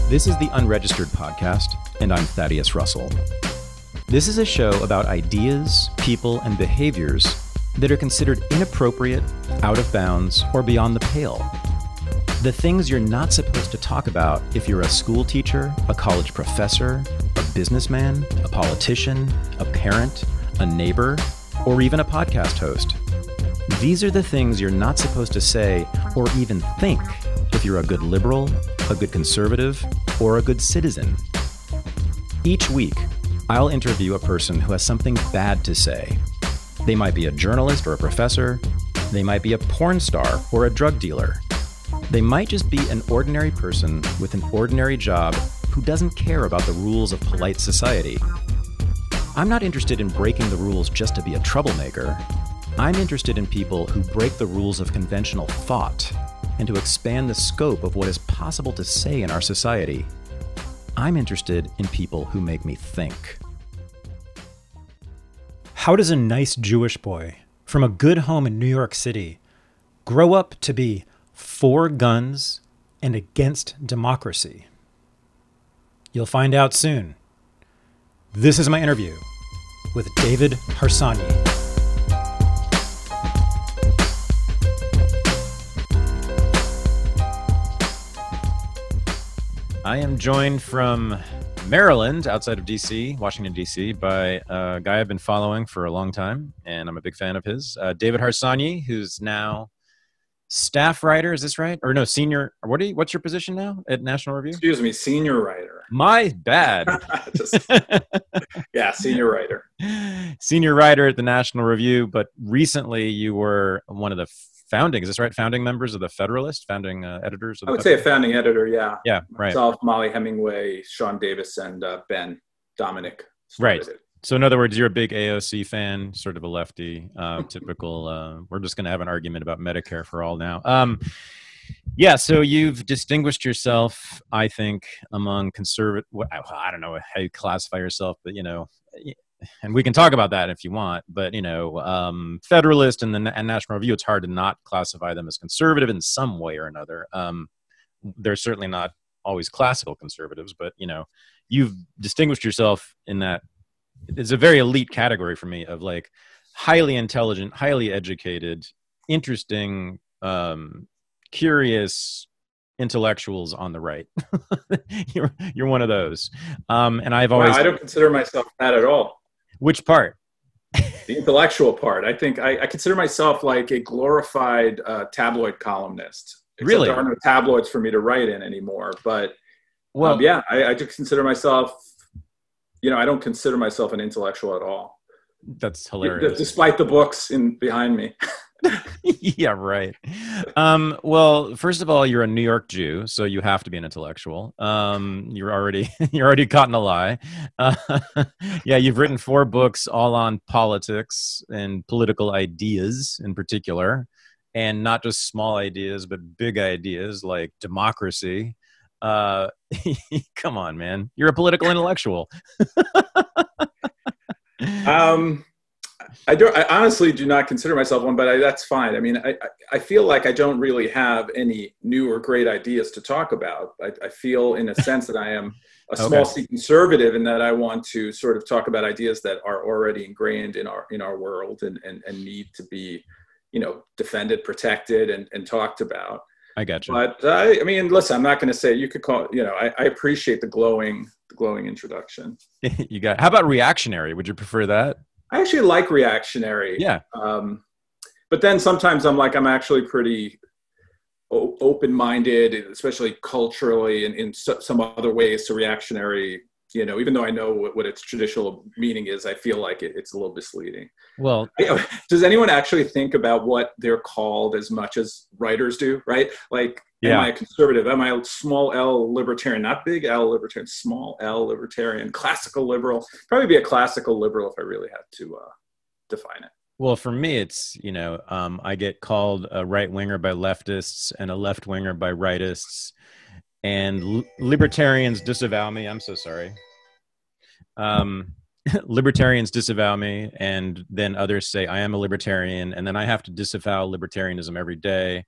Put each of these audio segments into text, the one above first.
This is the Unregistered podcast, and I'm Thaddeus Russell. This is a show about ideas, people, and behaviors that are considered inappropriate, out of bounds, or beyond the pale. The things you're not supposed to talk about if you're a school teacher, a college professor, a businessman, a politician, a parent, a neighbor, or even a podcast host. These are the things you're not supposed to say or even think if you're a good liberal, a good conservative, or a good citizen. Each week, I'll interview a person who has something bad to say. They might be a journalist or a professor. They might be a porn star or a drug dealer. They might just be an ordinary person with an ordinary job who doesn't care about the rules of polite society. I'm not interested in breaking the rules just to be a troublemaker. I'm interested in people who break the rules of conventional thought and to expand the scope of what is possible to say in our society. I'm interested in people who make me think. How does a nice Jewish boy from a good home in New York City grow up to be for guns and against democracy? You'll find out soon. This is my interview with David Harsanyi. I am joined from Maryland, outside of D.C., Washington, D.C., by a guy I've been following for a long time, and I'm a big fan of his, David Harsanyi, who's now staff writer. Is this right? Or no, senior. What's your position now at National Review? Excuse me, senior writer. My bad. Yeah, senior writer. Senior writer at the National Review, but recently you were one of the founding, is this right? Founding members of the Federalist, founding editors of the I would say a founding editor, yeah. Yeah, right. Myself, Molly Hemingway, Sean Davis, and Ben Dominic. Right. So in other words, you're a big AOC fan, sort of a lefty, typical, we're just going to have an argument about Medicare for all now. Yeah, so you've distinguished yourself, I think, among conservative, I don't know how you classify yourself, but, you know, and we can talk about that if you want, but, you know, Federalist and National Review, it's hard to not classify them as conservative in some way or another. They're certainly not always classical conservatives, but, you know, you've distinguished yourself in that it's a very elite category for me of like highly intelligent, highly educated, interesting, curious intellectuals on the right. You're one of those. And I've always... I don't consider myself that at all. Which part? The intellectual part. I think I consider myself like a glorified tabloid columnist. Really? There are no tabloids for me to write in anymore. But well, yeah, I just consider myself, you know, I don't consider myself an intellectual at all. That's hilarious. Despite the books behind me. Yeah, right. Well, first of all, you're a New York Jew, so you have to be an intellectual. You're already caught in a lie. Yeah, you've written 4 books all on politics and political ideas in particular, and not just small ideas, but big ideas like democracy. Come on, man. You're a political intellectual. I honestly do not consider myself one, but that's fine. I mean, I feel like I don't really have any new or great ideas to talk about. I feel in a sense that I am a small C conservative in that I want to sort of talk about ideas that are already ingrained in our world and need to be, you know, defended, protected, and talked about. I got you. But I mean, listen, I'm not going to say, you could call, you know, I appreciate the glowing introduction. How about reactionary? Would you prefer that? I actually like reactionary. Yeah. But then sometimes I'm actually pretty open-minded, especially culturally and in some other ways to reactionary, you know, even though I know what its traditional meaning is, I feel like it's a little misleading. Well, does anyone actually think about what they're called as much as writers do, right? Like, yeah. Am I a conservative? Am I a small L libertarian? Not big L libertarian, small L libertarian, classical liberal. Probably be a classical liberal if I really had to define it. Well, for me, it's, you know, I get called a right-winger by leftists and a left-winger by rightists. And libertarians disavow me. I'm so sorry. Libertarians disavow me, and then others say I am a libertarian, and then I have to disavow libertarianism every day.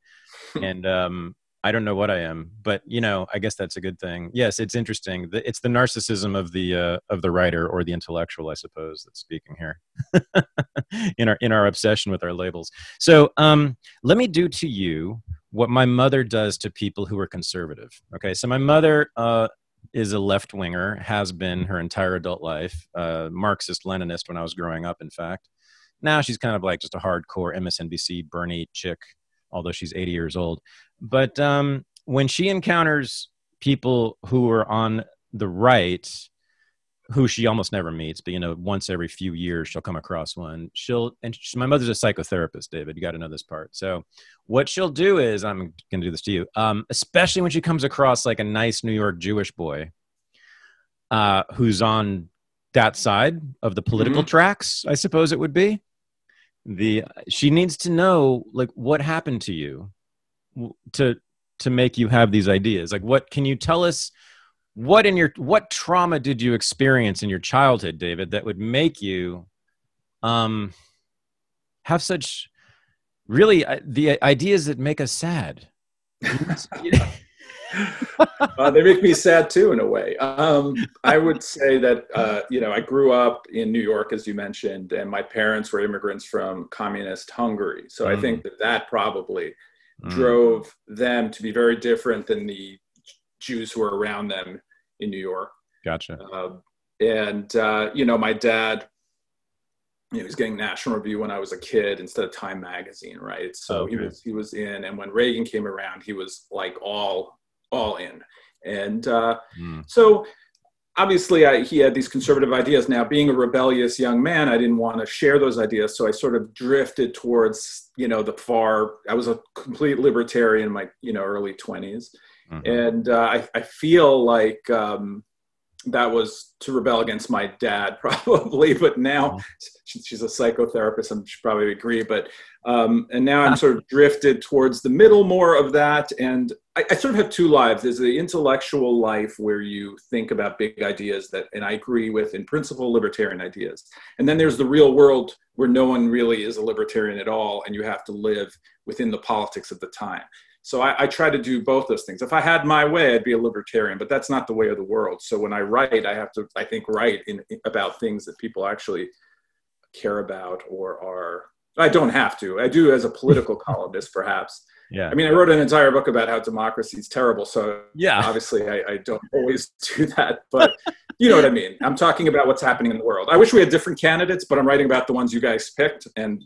And I don't know what I am, but I guess that's a good thing. Yes, it's interesting. It's the narcissism of the writer or the intellectual, I suppose, that's speaking here in our obsession with our labels. So let me do to you what my mother does to people who are conservative. Okay, so my mother is a left winger, has been her entire adult life, Marxist Leninist when I was growing up. In fact, now she's kind of like just a hardcore MSNBC Bernie chick, although she's 80 years old. But when she encounters people who are on the right, who she almost never meets, but once every few years she'll come across one. My mother's a psychotherapist, David. You got to know this part. So what she'll do is, I'm going to do this to you, especially when she comes across like a nice New York Jewish boy who's on that side of the political tracks, I suppose it would be. She needs to know, like, what happened to you to make you have these ideas. Like, what can you tell us? What trauma did you experience in your childhood, David, that would make you have such really the ideas that make us sad? They make me sad too, in a way. I would say that I grew up in New York, as you mentioned, and my parents were immigrants from communist Hungary. So I think that probably drove them to be very different than the Jews who were around them in New York. Gotcha. My dad, he was getting National Review when I was a kid instead of Time magazine, right? So he was in, and when Reagan came around, he was like all in. And so obviously he had these conservative ideas. Now, being a rebellious young man, I didn't want to share those ideas. So I sort of drifted towards, I was a complete libertarian in my, early 20s. And I feel like that was to rebel against my dad, probably. But now she's a psychotherapist, and she'd probably agree. But and now I'm sort of drifted towards the middle more of that. And I sort of have two lives. There's the intellectual life where you think about big ideas and I agree with, in principle, libertarian ideas. And then there's the real world where no one really is a libertarian at all, and you have to live within the politics of the time. So I try to do both those things. If I had my way, I'd be a libertarian, but that's not the way of the world. So when I write, I have to, I think, write about things that people actually care about I don't have to. I do as a political columnist, perhaps. Yeah. I mean, I wrote an entire book about how democracy is terrible. So yeah, obviously I don't always do that, but you know what I mean? I'm talking about what's happening in the world. I wish we had different candidates, but I'm writing about the ones you guys picked, and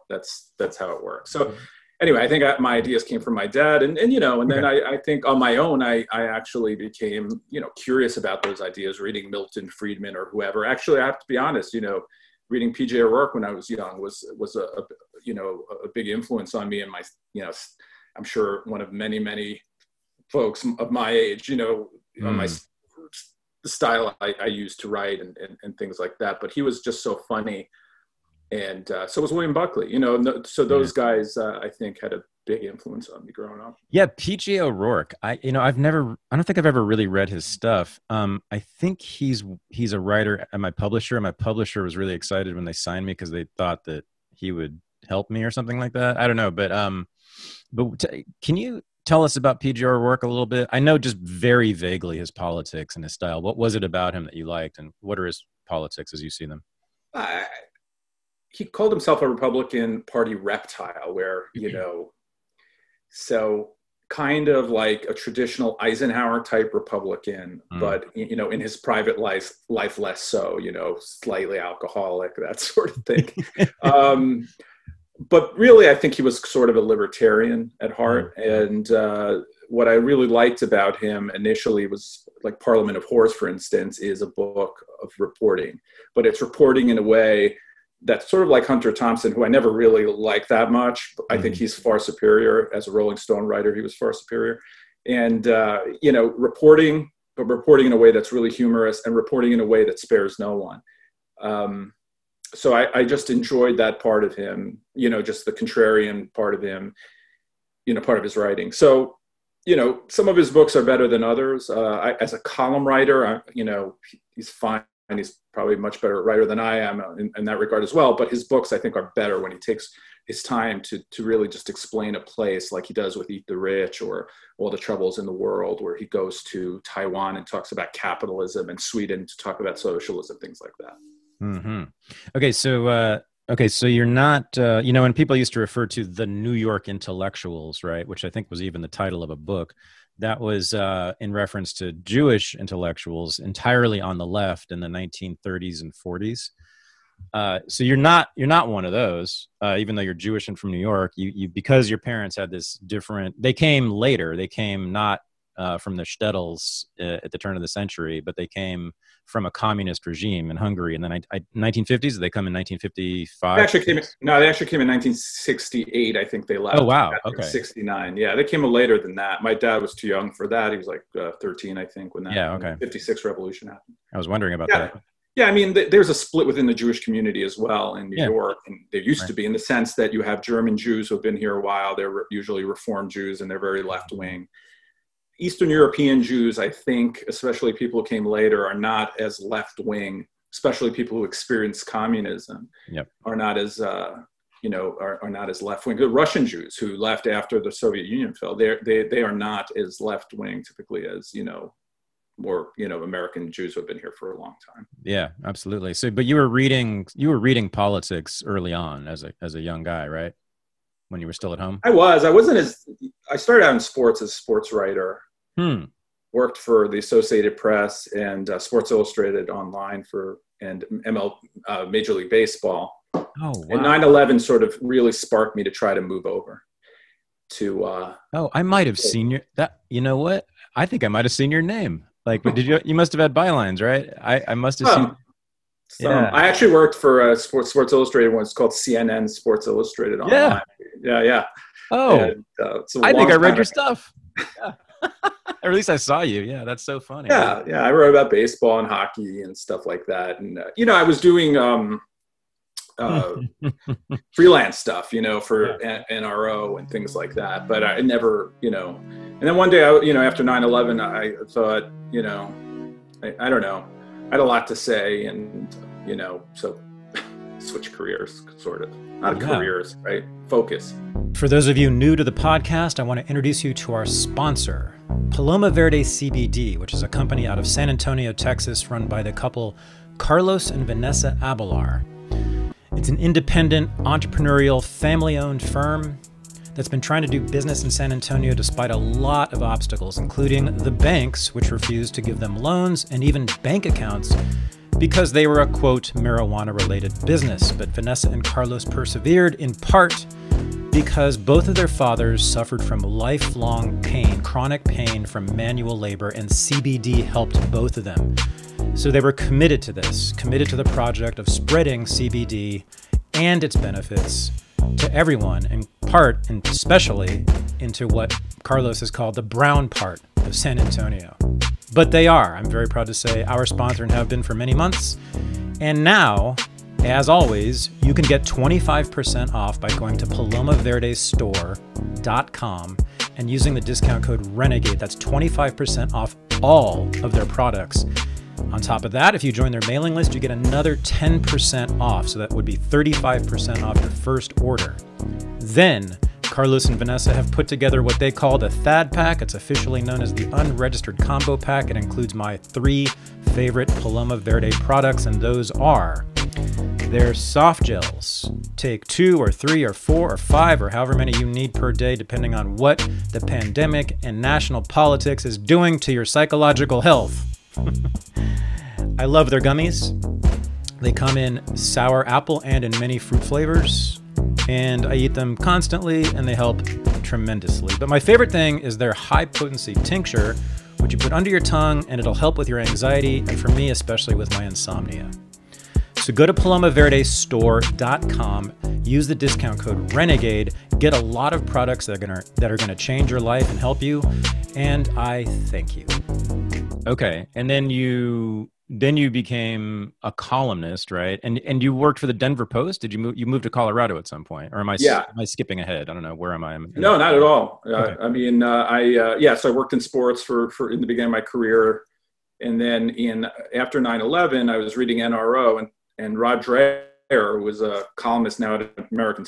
that's how it works. So anyway, I think my ideas came from my dad, and then I think on my own, I actually became, curious about those ideas, reading Milton Friedman or whoever. Actually, I have to be honest, reading P.J. O'Rourke when I was young was a big influence on me, and my, I'm sure one of many, many folks of my age, on my style I used to write and things like that. But he was just so funny. And so was William Buckley, so those guys, I think, had a big influence on me growing up. Yeah. P.J. O'Rourke. I don't think I've ever really read his stuff. I think he's a writer at my publisher, and my publisher was really excited when they signed me because they thought that he would help me or something like that. I don't know. But can you tell us about P.J. O'Rourke a little bit? I know just very vaguely his politics and his style. What was it about him that you liked, and what are his politics as you see them? He called himself a Republican Party reptile, where, so kind of like a traditional Eisenhower type Republican, but, in his private life less so, slightly alcoholic, that sort of thing. But really, I think he was sort of a libertarian at heart. And what I really liked about him initially was, like, Parliament of Whores, for instance, is a book of reporting, but it's reporting in a way that's sort of like Hunter Thompson, who I never really liked that much. But I think he's far superior as a Rolling Stone writer. He was far superior. And, reporting in a way that's really humorous, and reporting in a way that spares no one. So I just enjoyed that part of him, just the contrarian part of him, part of his writing. So, some of his books are better than others. As a column writer, he's fine. And he's probably a much better writer than I am in that regard as well. But his books, I think, are better when he takes his time to really just explain a place like he does with Eat the Rich or All the Troubles in the World, where he goes to Taiwan and talks about capitalism, and Sweden to talk about socialism, things like that. Mm-hmm. Okay, so you're not, when people used to refer to the New York intellectuals, right, which I think was even the title of a book, that was in reference to Jewish intellectuals entirely on the left in the 1930s and 40s. So you're not one of those, even though you're Jewish and from New York. You because your parents had this different. They came later. They came not from the Shtetls at the turn of the century, but they came from a communist regime in Hungary in the 1950s. Did they come in 1955? They actually came in 1968. I think they left. Oh wow! Okay. 69. Yeah, they came later than that. My dad was too young for that. He was like 13, I think, when that 56 revolution happened. I was wondering about that. Yeah, I mean, there's a split within the Jewish community as well in New York, and there used to be, in the sense that you have German Jews who have been here a while. They're usually Reform Jews, and they're very left-wing. Eastern European Jews, I think, especially people who came later, are not as left-wing, especially people who experienced communism, are not as, are not as left-wing. The Russian Jews who left after the Soviet Union fell, they are not as left-wing typically as, more American Jews who have been here for a long time. Yeah, absolutely. So, but you were reading politics early on as a young guy, right? When you were still at home. I started out in sports as a sports writer. Worked for the Associated Press and Sports Illustrated online and Major League Baseball. Oh, wow. And 9/11 sort of really sparked me to try to move over to. I might have seen your that. You know what? I think I might have seen your name. Like, did you? You must have had bylines, right? I must have seen. I actually worked for Sports Illustrated once, called CNN Sports Illustrated online. Yeah. Oh, and, I think I read your stuff. Yeah. Or at least I saw you. Yeah, that's so funny. Yeah. I wrote about baseball and hockey and stuff like that. And I was doing freelance stuff, for NRO and things like that. But I never, And then one day, after 9/11, I thought, I don't know. I had a lot to say, and so switch careers, sort of. Not careers, right? Focus. For those of you new to the podcast, I want to introduce you to our sponsor, Paloma Verde CBD, which is a company out of San Antonio, Texas, run by the couple Carlos and Vanessa Abelar. It's an independent, entrepreneurial, family-owned firm that's been trying to do business in San Antonio despite a lot of obstacles, including the banks, which refused to give them loans, and even bank accounts because they were a, quote, marijuana-related business. But Vanessa and Carlos persevered, in part because both of their fathers suffered from lifelong pain, chronic pain from manual labor, and CBD helped both of them. So they were committed to this, committed to the project of spreading CBD and its benefits to everyone, in part and especially into what Carlos has called the brown part of San Antonio. But they are, I'm very proud to say, our sponsor and have been for many months. And now, as always, you can get 25% off by going to palomaverdestore.com and using the discount code RENEGADE. That's 25% off all of their products. On top of that, if you join their mailing list, you get another 10% off. So that would be 35% off your first order. Then, Carlos and Vanessa have put together what they call the Thad Pack. It's officially known as the Unregistered Combo Pack. It includes my 3 favorite Paloma Verde products, and those are their soft gels. Take 2 or 3 or 4 or 5 or however many you need per day, depending on what the pandemic and national politics is doing to your psychological health. I love their gummies. They come in sour apple and in many fruit flavors, and I eat them constantly, and they help tremendously. But my favorite thing is their high-potency tincture, which you put under your tongue, and it'll help with your anxiety, and for me, especially with my insomnia. So go to palomaverdestore.com, use the discount code RENEGADE, get a lot of products that are gonna change your life and help you, and I thank you. Okay, and then you became a columnist, right? And you worked for the Denver Post. Did you move to Colorado at some point, or am I skipping ahead? I don't know. Where am I? No, not at all. Okay. I mean, so I worked in sports for in the beginning of my career, and then after 9/11, I was reading NRO, and Rod Dreher who was a columnist now at American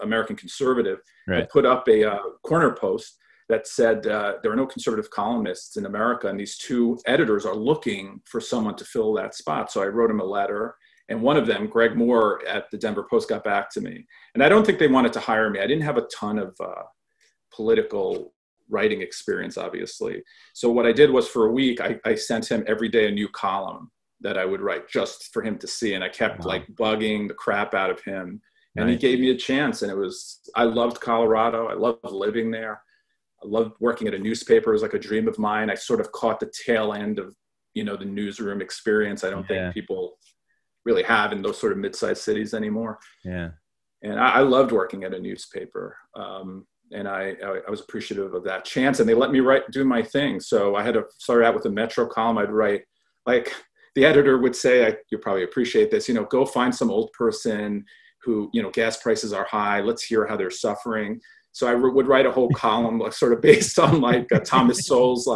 American Conservative, Right. had put up a corner post that said there are no conservative columnists in America, and these two editors are looking for someone to fill that spot. So I wrote him a letter, and one of them, Greg Moore at the Denver Post, got back to me. And I don't think they wanted to hire me. I didn't have a ton of political writing experience, obviously. So what I did was, for a week, I sent him every day a new column that I would write just for him to see. And I kept like bugging the crap out of him. And he gave me a chance. And I loved Colorado. I loved living there. I loved working at a newspaper. It was like a dream of mine. I sort of caught the tail end of, the newsroom experience. I don't think people really have in those sort of mid-sized cities anymore. Yeah. And I loved working at a newspaper. And I was appreciative of that chance, and they let me do my thing. So I had to start out with a Metro column. I'd write, like, the editor would say, you'll probably appreciate this, go find some old person who, gas prices are high. Let's hear how they're suffering. So I would write a whole column, like, sort of based on like Thomas Sowell's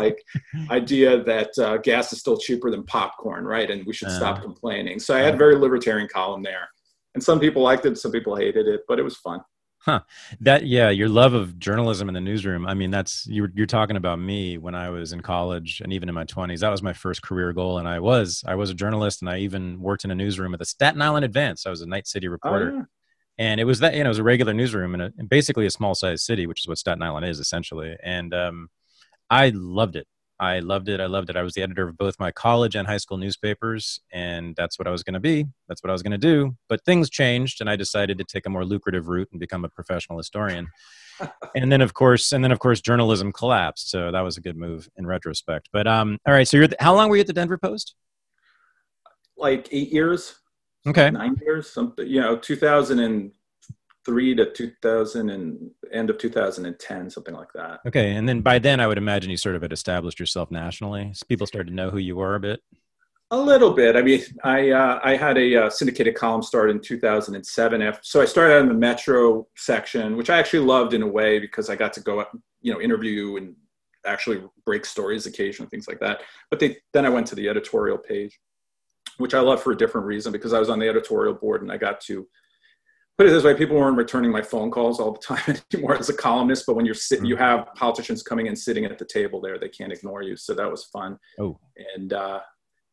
idea that gas is still cheaper than popcorn, right? And we should stop complaining. So I had a very libertarian column there, and some people liked it, some people hated it, but it was fun. Huh. Your love of journalism in the newsroom. I mean, you're talking about me when I was in college and even in my 20s. That was my first career goal, and I was a journalist, and I even worked in a newsroom at the Staten Island Advance. I was a night city reporter. Oh, yeah. And it was it was a regular newsroom in basically a small sized city, which is what Staten Island is essentially. And I loved it. I loved it. I was the editor of both my college and high school newspapers, and that's what I was going to be. That's what I was going to do. But things changed, and I decided to take a more lucrative route and become a professional historian. and then of course, journalism collapsed. So that was a good move in retrospect. But all right. So how long were you at the Denver Post? Like 8 years. Okay. 9 years, something, 2003 to end of 2010, something like that. Okay. And then by then I would imagine you sort of had established yourself nationally. So people started to know who you were a bit. A little bit. I mean, I had a syndicated column start in 2007. So I started out in the Metro section, which I actually loved in a way because I got to go, interview and actually break stories occasionally, things like that. But then I went to the editorial page, which I love for a different reason, because I was on the editorial board and I got to put it this way: people weren't returning my phone calls all the time anymore as a columnist, but when you're sitting, you have politicians coming and sitting at the table there, they can't ignore you. So that was fun. Oh, and I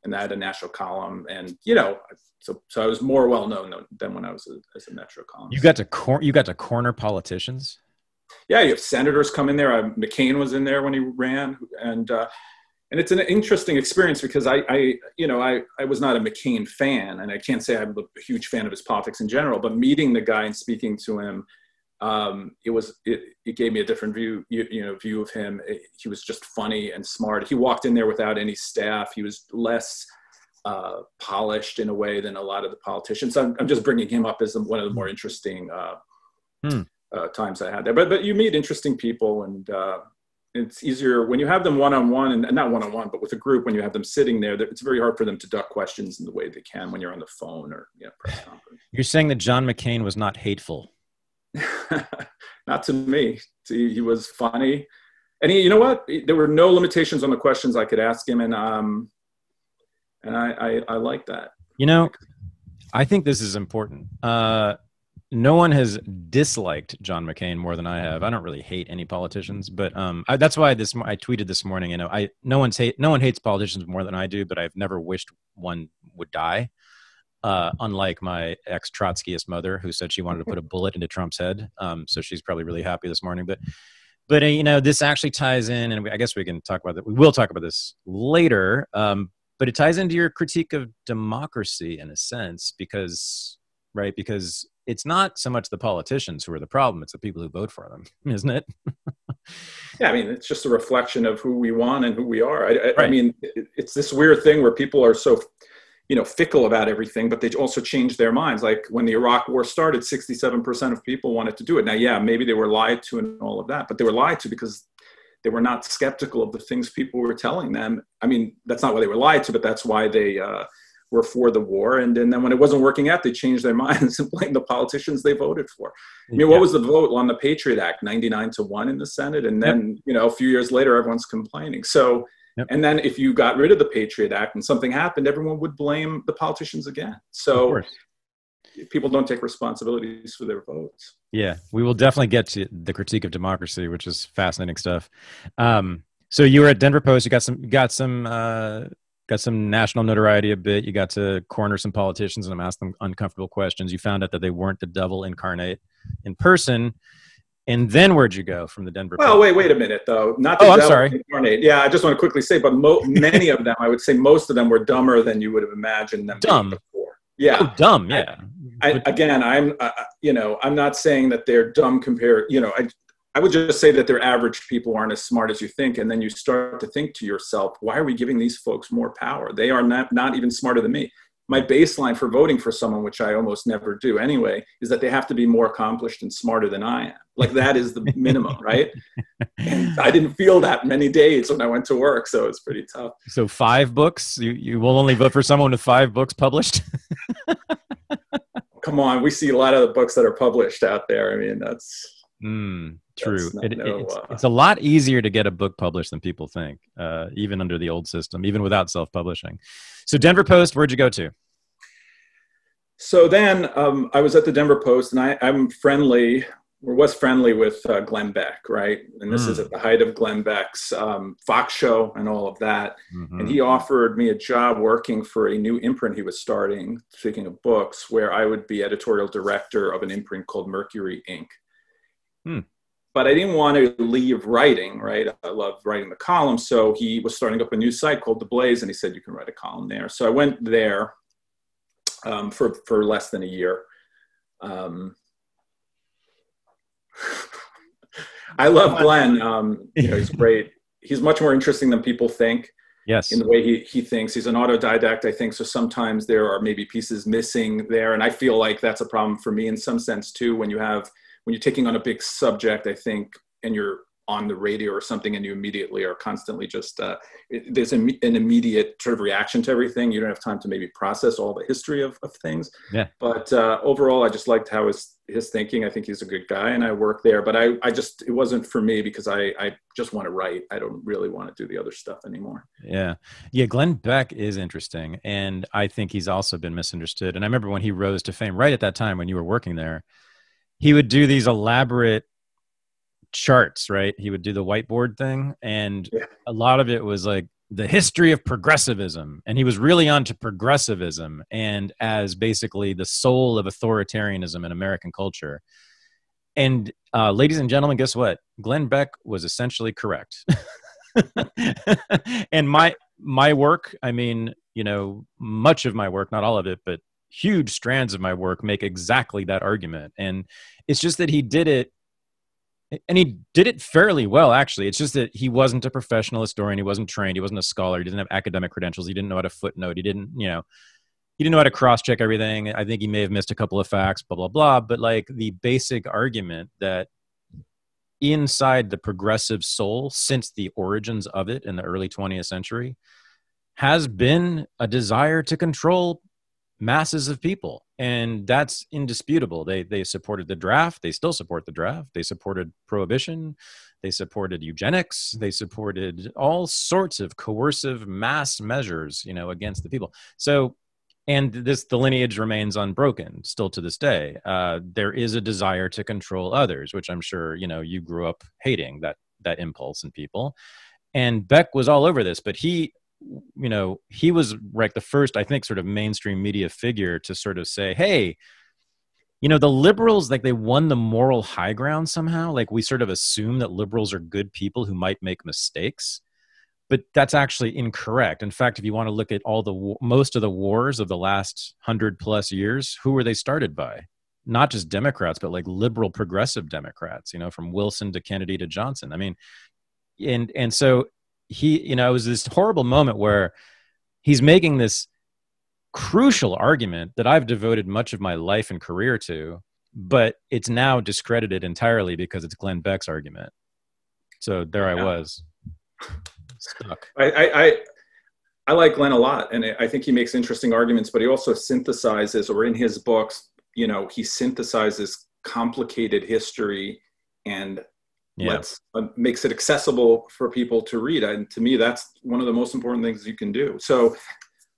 had a national column, and so I was more well known than when I was as a Metro columnist. You got to corner politicians. Yeah, you have senators come in there. McCain was in there when he ran, and it's an interesting experience because I was not a McCain fan, and I can't say I'm a huge fan of his politics in general, but meeting the guy and speaking to him, it gave me a different view of him. He was just funny and smart. He walked in there without any staff. He was less polished in a way than a lot of the politicians. I'm just bringing him up as one of the more interesting times I had there. But you meet interesting people, and it's easier when you have them one-on-one, and not one-on-one, but with a group. When you have them sitting there, it's very hard for them to duck questions in the way they can when you're on the phone or press conference. You're saying that John McCain was not hateful? Not to me. He was funny, and you know what? There were no limitations on the questions I could ask him, and I like that. I think this is important. No one has disliked John McCain more than I have. I don't really hate any politicians, but that's why I tweeted this morning. No one hates politicians more than I do, but I've never wished one would die. Unlike my ex-Trotskyist mother, who said she wanted to put a bullet into Trump's head. So she's probably really happy this morning. But this actually ties in, and I guess we can talk about that. We will talk about this later. But it ties into your critique of democracy in a sense, because it's not so much the politicians who are the problem, it's the people who vote for them, isn't it? Yeah, I mean, it's just a reflection of who we want and who we are. I mean, it's this weird thing where people are so, fickle about everything, but they also change their minds. Like when the Iraq War started, 67% of people wanted to do it. Now, yeah, maybe they were lied to and all of that, but they were lied to because they were not skeptical of the things people were telling them. I mean, that's not why they were lied to, but that's why they were for the war. And then when it wasn't working out, they changed their minds and blamed the politicians they voted for. I mean, what was the vote on the Patriot Act? 99-1 in the Senate. And then, a few years later, everyone's complaining. So Yep. And then if you got rid of the Patriot Act and something happened, everyone would blame the politicians again. So people don't take responsibilities for their votes. Yeah, we will definitely get to the critique of democracy, which is fascinating stuff. So you were at Denver Post. You got some national notoriety a bit. You got to corner some politicians and ask them uncomfortable questions. You found out that they weren't the devil incarnate in person. And then where'd you go from the Denver Post? Well, wait a minute, though. Not the devil incarnate. Yeah, I just want to quickly say, but many of them, I would say most of them were dumber than you would have imagined them being before. Yeah. Oh, dumb, yeah. I'm not saying that they're dumb compared, I would just say that they're average people, aren't as smart as you think. And then you start to think to yourself, why are we giving these folks more power? They are not even smarter than me. My baseline for voting for someone, which I almost never do anyway, is that they have to be more accomplished and smarter than I am. Like that is the minimum, right? And I didn't feel that many days when I went to work, so it's pretty tough. So 5 books? You will only vote for someone with 5 books published? Come on, we see a lot of the books that are published out there. I mean, that's true. It's a lot easier to get a book published than people think, even under the old system, even without self-publishing. So Denver Post, where'd you go to? So then I was at the Denver Post, and I'm friendly, or was friendly with Glenn Beck, right? And this is at the height of Glenn Beck's Fox show and all of that. Mm-hmm. And he offered me a job working for a new imprint he was starting, speaking of books, where I would be editorial director of an imprint called Mercury Inc. But I didn't want to leave writing, right? I love writing the column. So he was starting up a new site called The Blaze, and he said, you can write a column there. So I went there for less than a year. I love Glenn. He's great. He's much more interesting than people think. Yes. In the way he thinks. He's an autodidact, I think. So sometimes there are maybe pieces missing there. And I feel like that's a problem for me in some sense too, when you're taking on a big subject, I think, and you're on the radio or something, and you immediately are constantly just, there's an immediate sort of reaction to everything. You don't have time to maybe process all the history of things. Yeah. But overall, I just liked how his thinking. I think he's a good guy, and I work there. But it wasn't for me because I just want to write. I don't really want to do the other stuff anymore. Yeah. Yeah, Glenn Beck is interesting, and I think he's also been misunderstood. And I remember when he rose to fame, right at that time when you were working there, he would do these elaborate charts, right? He would do the whiteboard thing. And a lot of it was like the history of progressivism. And he was really onto progressivism and as basically the soul of authoritarianism in American culture. And ladies and gentlemen, guess what? Glenn Beck was essentially correct. And my work, I mean, much of my work, not all of it, but huge strands of my work make exactly that argument. And it's just that he did it, and he did it fairly well, actually. It's just that he wasn't a professional historian. He wasn't trained. He wasn't a scholar. He didn't have academic credentials. He didn't know how to footnote. He didn't know how to cross-check everything. I think he may have missed a couple of facts, blah, blah, blah. But like the basic argument that inside the progressive soul, since the origins of it in the early 20th century, has been a desire to control masses of people. And that's indisputable. They supported the draft. They still support the draft. They supported prohibition. They supported eugenics. They supported all sorts of coercive mass measures, against the people. So, and the lineage remains unbroken still to this day. There is a desire to control others, which I'm sure, you grew up hating that impulse in people. And Beck was all over this, but he was like the first, I think, sort of mainstream media figure to sort of say, hey, the liberals, like they won the moral high ground somehow. Like we sort of assume that liberals are good people who might make mistakes, but that's actually incorrect. In fact, if you want to look at most of the wars of the last 100+ years, who were they started by? Not just Democrats, but like liberal progressive Democrats, from Wilson to Kennedy to Johnson. I mean, and so he, it was this horrible moment where he's making this crucial argument that I've devoted much of my life and career to, but it's now discredited entirely because it's Glenn Beck's argument. So there I was, stuck. I like Glenn a lot, and I think he makes interesting arguments, but he also synthesizes, or in his books, he synthesizes complicated history and Yeah. makes it accessible for people to read. And to me, that's one of the most important things you can do. So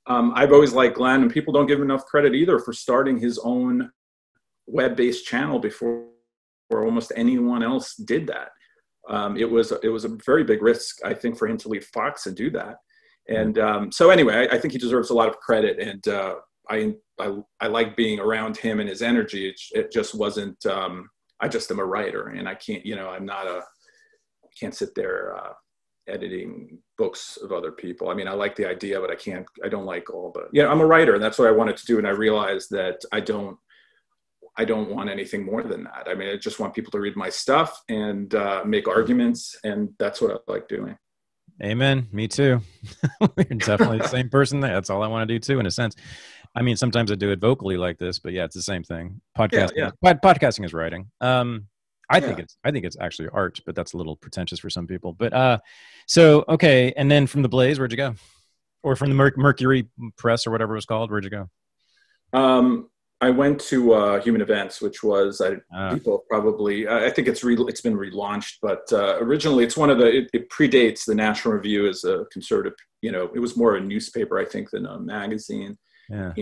I've always liked Glenn, and people don't give him enough credit either for starting his own web-based channel before almost anyone else did that. It was a very big risk, I think, for him to leave Fox and do that. And so anyway, I think he deserves a lot of credit. And I like being around him and his energy. It just wasn't. I just am a writer, and I can't. Can't sit there editing books of other people. I mean, I like the idea, but I don't like all the. Yeah, I'm a writer, and that's what I wanted to do. And I realized that I don't want anything more than that. I mean, I just want people to read my stuff and make arguments, and that's what I like doing. Amen. Me too. We're definitely the same person there. That's all I want to do too, in a sense. I mean, sometimes I do it vocally like this, but yeah, it's the same thing. Podcasting is writing. I think it's actually art, but that's a little pretentious for some people. But so okay, and then from the Blaze, where'd you go? Or from the Mercury Press or whatever it was called, where'd you go? I went to Human Events, which was people probably. I think it's been relaunched, but originally it's it predates the National Review as a conservative. It was more a newspaper, I think, than a magazine. Yeah.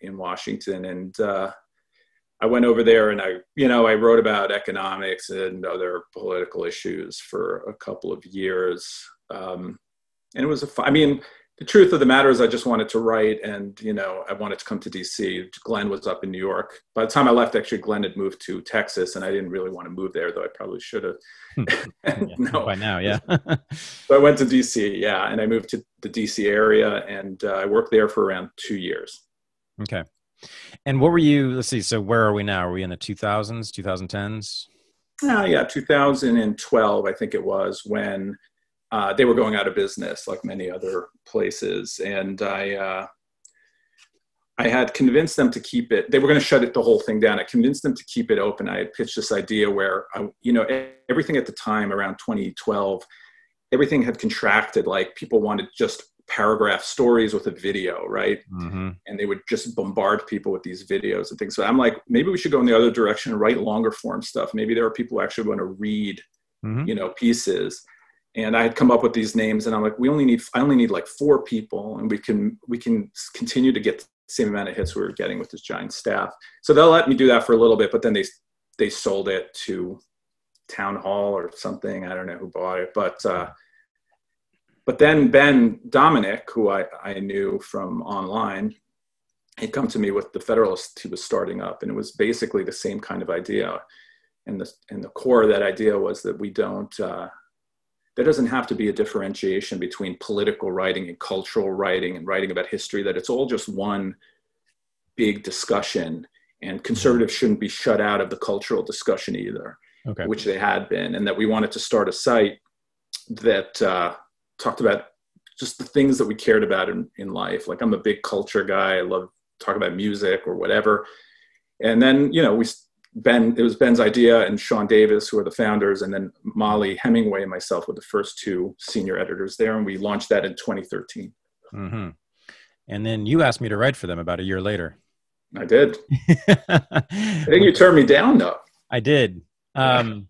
In Washington, and I went over there, and I wrote about economics and other political issues for a couple of years, and it was the truth of the matter is I just wanted to write, and I wanted to come to DC. Glenn was up in New York. By the time I left, actually, Glenn had moved to Texas, and I didn't really want to move there, though I probably should have. No, by now, yeah. So I went to DC, yeah, and I moved to the DC area, and I worked there for around 2 years. Okay. And what were you? Let's see. So where are we now? Are we in the 2000s, 2010s? Yeah, 2012, I think it was, when they were going out of business, like many other places, and I had convinced them to keep it. They were going to shut the whole thing down. I convinced them to keep it open. I had pitched this idea where, everything at the time around 2012, everything had contracted. Like, people wanted just paragraph stories with a video, right? Mm-hmm. And they would just bombard people with these videos and things. So I'm like, maybe we should go in the other direction and write longer form stuff. Maybe there are people who actually want to read, pieces. And I had come up with these names, and I'm like, I only need like 4 people, and we can continue to get the same amount of hits we were getting with this giant staff. So they'll let me do that for a little bit, but then they sold it to Town Hall or something. I don't know who bought it, but then Ben Dominic, who I knew from online, he'd come to me with the Federalist he was starting up, and it was basically the same kind of idea. And the core of that idea was that we don't. There doesn't have to be a differentiation between political writing and cultural writing and writing about history, that it's all just one big discussion, and conservatives shouldn't be shut out of the cultural discussion either, which they had been, and that we wanted to start a site that talked about just the things that we cared about in life. Like, I'm a big culture guy. I love talking about music or whatever. And then, it was Ben's idea, and Sean Davis, who are the founders, and then Molly Hemingway and myself were the first 2 senior editors there, and we launched that in 2013. Mm-hmm. And then you asked me to write for them about a year later. I did. I think you turned me down, though. I did. Well,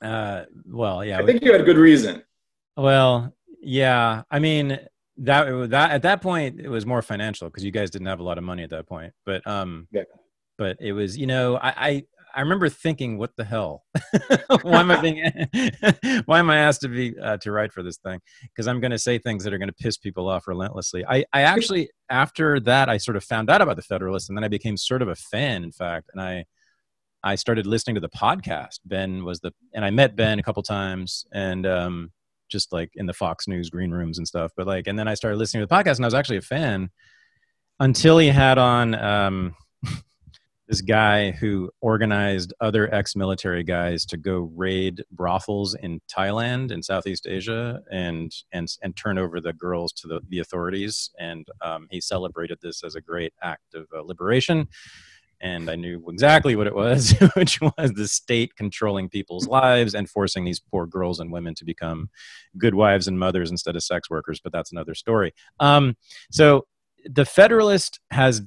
yeah. I think you had a good reason. Well, yeah. I mean, that at that point it was more financial, because you guys didn't have a lot of money at that point. But yeah. But it was, I remember thinking, what the hell? Why am I asked to write for this thing? Because I'm going to say things that are going to piss people off relentlessly. I actually, after that, I sort of found out about the Federalist, and then I became sort of a fan, in fact. And I started listening to the podcast. And I met Ben a couple times, and just like in the Fox News green rooms and stuff. But and then I started listening to the podcast, and I was actually a fan until he had on this guy who organized other ex-military guys to go raid brothels in Thailand and Southeast Asia and turn over the girls to the authorities. And he celebrated this as a great act of liberation. And I knew exactly what it was, which was the state controlling people's lives and forcing these poor girls and women to become good wives and mothers instead of sex workers. But that's another story. So the Federalist has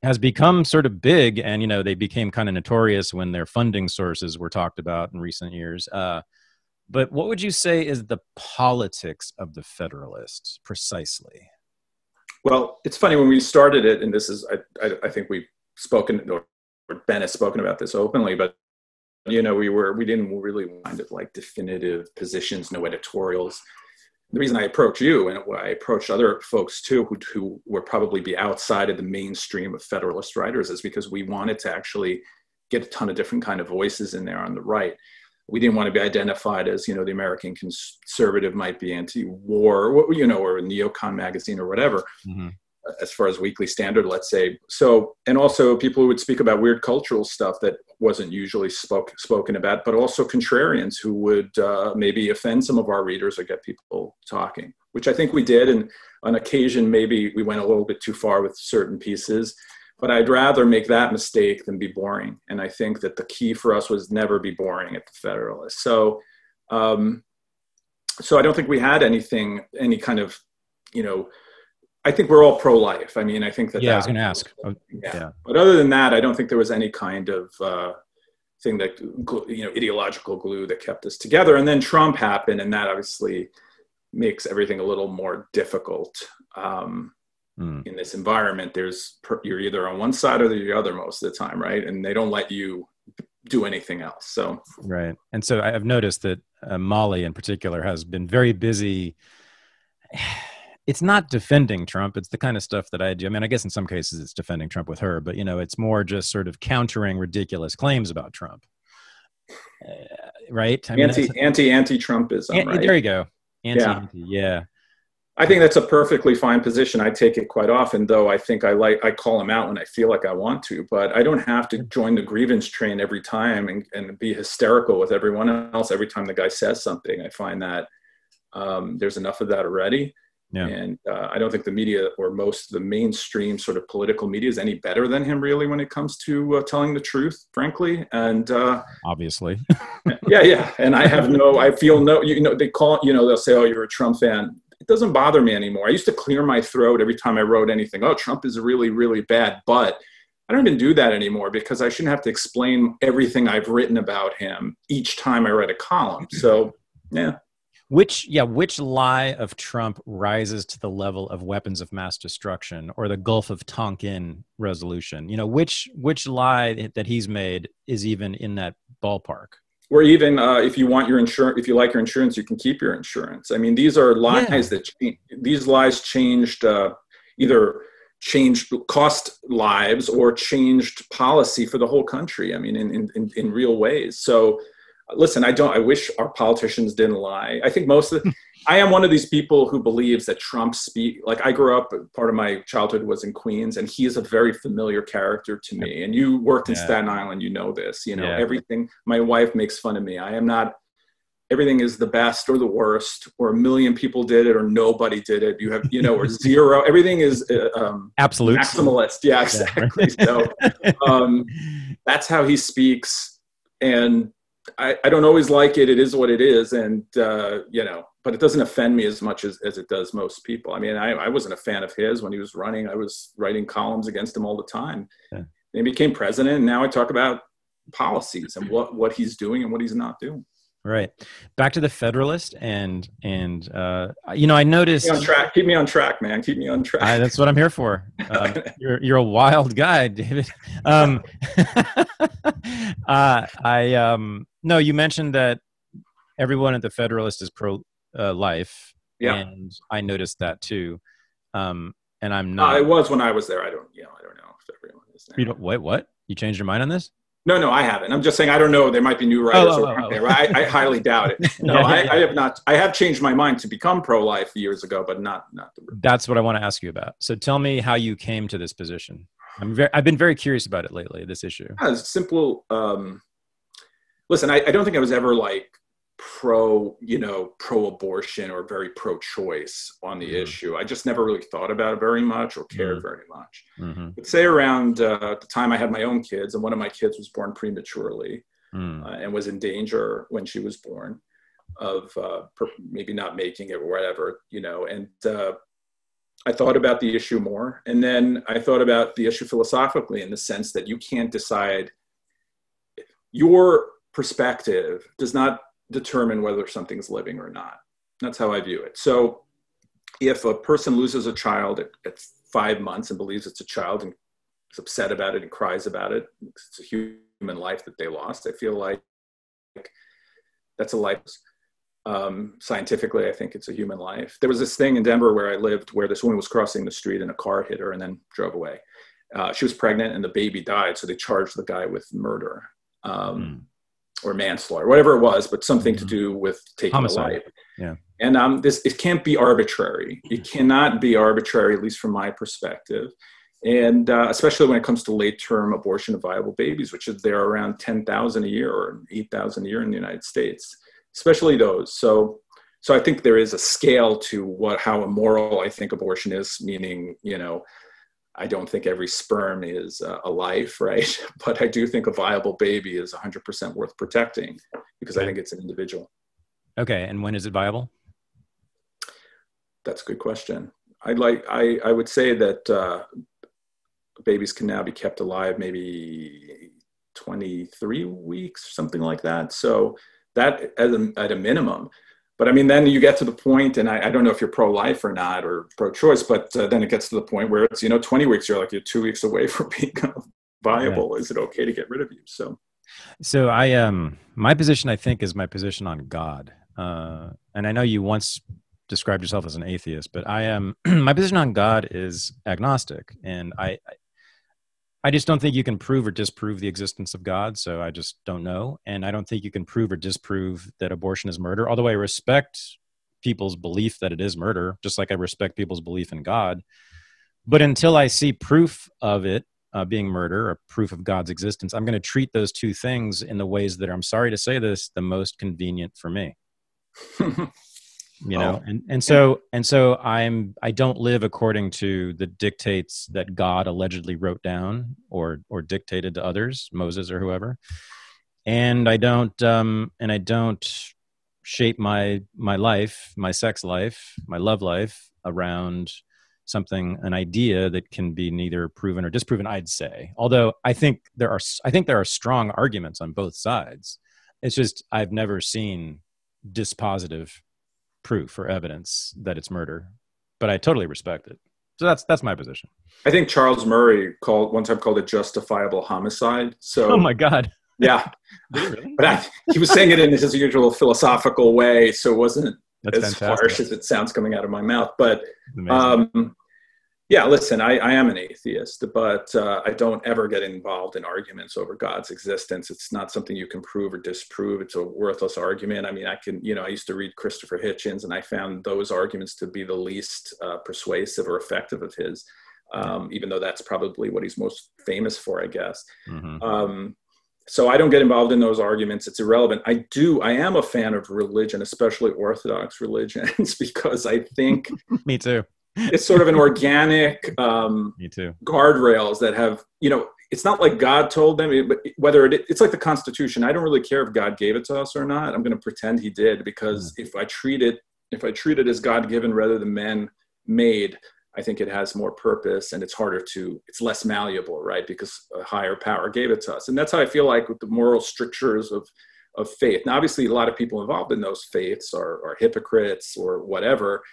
has become sort of big, and they became kind of notorious when their funding sources were talked about in recent years. But what would you say is the politics of the Federalists precisely? Well, it's funny when we started it, and this is, I think we've spoken, or Ben has spoken about this openly, but we didn't really kind of like definitive positions, no editorials. The reason I approach you, and I approach other folks too, who would probably be outside of the mainstream of Federalist writers, is because we wanted to actually get a ton of different kind of voices in there on the right. We didn't want to be identified as, the American conservative might be anti-war, or a neocon magazine or whatever, as far as Weekly Standard, let's say. So, and also people who would speak about weird cultural stuff that wasn't usually spoken about, but also contrarians who would maybe offend some of our readers or get people talking, which I think we did. And on occasion, maybe we went a little bit too far with certain pieces. But I'd rather make that mistake than be boring. And I think that the key for us was never be boring at the Federalist. So I don't think we had any kind of, I think we're all pro-life. I mean, I think that. Yeah, I was going to ask. Yeah. But other than that, I don't think there was any kind of thing that, ideological glue that kept us together. And then Trump happened, and that obviously makes everything a little more difficult. In this environment, you're either on one side or the other most of the time, right? And they don't let you do anything else. So right. And so I've noticed that Molly in particular has been very busy. It's not defending Trump. It's the kind of stuff that I do. I mean, I guess in some cases it's defending Trump with her, but it's more just sort of countering ridiculous claims about Trump. Right? I mean, anti-Trumpism, right? There you go. Anti, yeah. I think that's a perfectly fine position. I take it quite often, though. I think I call him out when I feel like I want to, but I don't have to join the grievance train every time and be hysterical with everyone else every time the guy says something. I find that there's enough of that already. Yeah. And I don't think the media, or most of the mainstream sort of political media, is any better than him really when it comes to telling the truth, frankly. And obviously. Yeah. And I feel they call, they'll say, oh, you're a Trump fan. It doesn't bother me anymore. I used to clear my throat every time I wrote anything. Oh, Trump is really, really bad. But I don't even do that anymore, because I shouldn't have to explain everything I've written about him each time I write a column. So, yeah. Which lie of Trump rises to the level of weapons of mass destruction or the Gulf of Tonkin resolution? Which lie that he's made is even in that ballpark? Or even if you want your insurance, if you like your insurance, you can keep your insurance. I mean, these are lies these lies changed, either changed cost lives or changed policy for the whole country. I mean, in real ways. So listen, I wish our politicians didn't lie. I think I am one of these people who believes that Trump like I grew up, part of my childhood was in Queens, and he is a very familiar character to me. And you worked in Staten Island, this, everything. My wife makes fun of me. I am not, everything is the best or the worst, or a million people did it or nobody did it. You have, or zero, everything is absolute maximalist. Yeah, exactly. So that's how he speaks. And I don't always like it. It is what it is. And, but it doesn't offend me as much as it does most people. I mean, I wasn't a fan of his when he was running. I was writing columns against him all the time. Yeah. He became president, and now I talk about policies and what he's doing and what he's not doing. Right. Back to the Federalist, and I noticed. Keep me on track, man. Keep me on track. That's what I'm here for. You're a wild guy, David. No, you mentioned that everyone at the Federalist is pro-life, and I noticed that too. And I'm not. It was when I was there. I don't know if everyone is there. You don't, wait, what? You changed your mind on this? No, I haven't. I'm just saying I don't know. There might be new writers there. I highly doubt it. No, I have not. I have changed my mind to become pro-life years ago, but not the. That's what I want to ask you about. So tell me how you came to this position. I've been very curious about it lately, this issue. It's simple. Listen, I don't think I was ever like pro-abortion or very pro-choice on the issue. I just never really thought about it very much or cared very much. But say around the time I had my own kids, and one of my kids was born prematurely and was in danger when she was born of maybe not making it or whatever, and I thought about the issue more. And then I thought about the issue philosophically, in the sense that you can't decide, your perspective does not determine whether something's living or not. That's how I view it. So if a person loses a child at 5 months and believes it's a child and is upset about it and cries about it, it's a human life that they lost, I feel like that's a life. Scientifically, I think it's a human life. There was this thing in Denver where I lived, where this woman was crossing the street and a car hit her and then drove away. She was pregnant and the baby died, so they charged the guy with murder, or manslaughter, whatever it was, but something to do with taking Homicide. a life. Yeah. And it can't be arbitrary. It cannot be arbitrary, at least from my perspective. And especially when it comes to late-term abortion of viable babies, which is there around 10,000 a year or 8,000 a year in the United States, especially those. So I think there is a scale to how immoral I think abortion is, meaning, I don't think every sperm is a life, right? But I do think a viable baby is 100% worth protecting, because I think it's an individual. Okay. And when is it viable? That's a good question. I would say that babies can now be kept alive maybe 23 weeks, something like that. So that at a minimum. But I mean, then you get to the point, and I don't know if you're pro-life or not, or pro-choice, but then it gets to the point where it's, 20 weeks, you're 2 weeks away from being viable. Yeah. Is it okay to get rid of you? So my position, I think, is my position on God. And I know you once described yourself as an atheist, but I am, my position on God is agnostic. And I just don't think you can prove or disprove the existence of God, so I just don't know. And I don't think you can prove or disprove that abortion is murder, although I respect people's belief that it is murder, just like I respect people's belief in God. But until I see proof of it being murder, or proof of God's existence, I'm going to treat those two things in the ways that, I'm sorry to say this, the most convenient for me. And so I don't live according to the dictates that God allegedly wrote down or dictated to others, Moses or whoever. And I don't shape my life, my sex life, my love life around an idea that can be neither proven or disproven, I'd say. Although I think there are strong arguments on both sides. It's just, I've never seen dispositive proof or evidence that it's murder, but I totally respect it. So that's my position. I think Charles Murray one time called it justifiable homicide. So, oh my God. Yeah. Really? But he was saying it in his usual philosophical way, so it wasn't as harsh as it sounds coming out of my mouth. But yeah, listen, I am an atheist, but I don't ever get involved in arguments over God's existence. It's not something you can prove or disprove. It's a worthless argument. I mean, I used to read Christopher Hitchens, and I found those arguments to be the least persuasive or effective of his, even though that's probably what he's most famous for, I guess. Mm-hmm. So I don't get involved in those arguments. It's irrelevant. I am a fan of religion, especially Orthodox religions, because I think me too. It's sort of an organic me too. Guardrails that have, it's not like God told them, but whether it's like the Constitution. I don't really care if God gave it to us or not. I'm going to pretend he did, because if I treat it as God-given rather than man-made, I think it has more purpose, and it's less malleable, right? Because a higher power gave it to us. And that's how I feel like with the moral strictures of faith. Now, obviously, a lot of people involved in those faiths are hypocrites or whatever.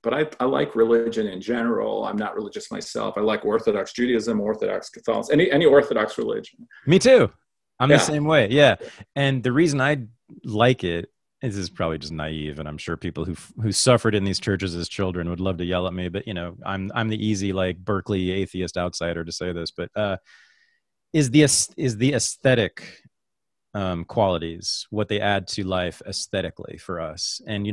But I like religion in general. I'm not religious myself. I like Orthodox Judaism, Orthodox Catholicism, any Orthodox religion. Me too. I'm the same way. Yeah. And the reason I like it, this is probably just naive, and I'm sure people who suffered in these churches as children would love to yell at me, but I'm the easy, like, Berkeley atheist outsider to say this, but is the aesthetic qualities, what they add to life aesthetically for us. And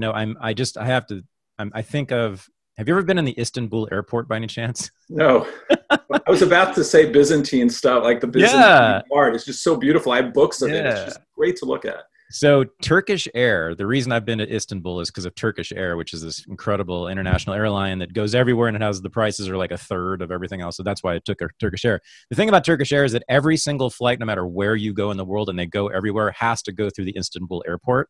I think of, have you ever been in the Istanbul airport by any chance? No. I was about to say Byzantine stuff, like the Byzantine art. It's just so beautiful. I have books of it. It's just great to look at. So Turkish Air, the reason I've been to Istanbul is because of Turkish Air, which is this incredible international airline that goes everywhere, and it has the prices are like a third of everything else. So that's why I took Turkish Air. The thing about Turkish Air is that every single flight, no matter where you go in the world, and they go everywhere, has to go through the Istanbul airport.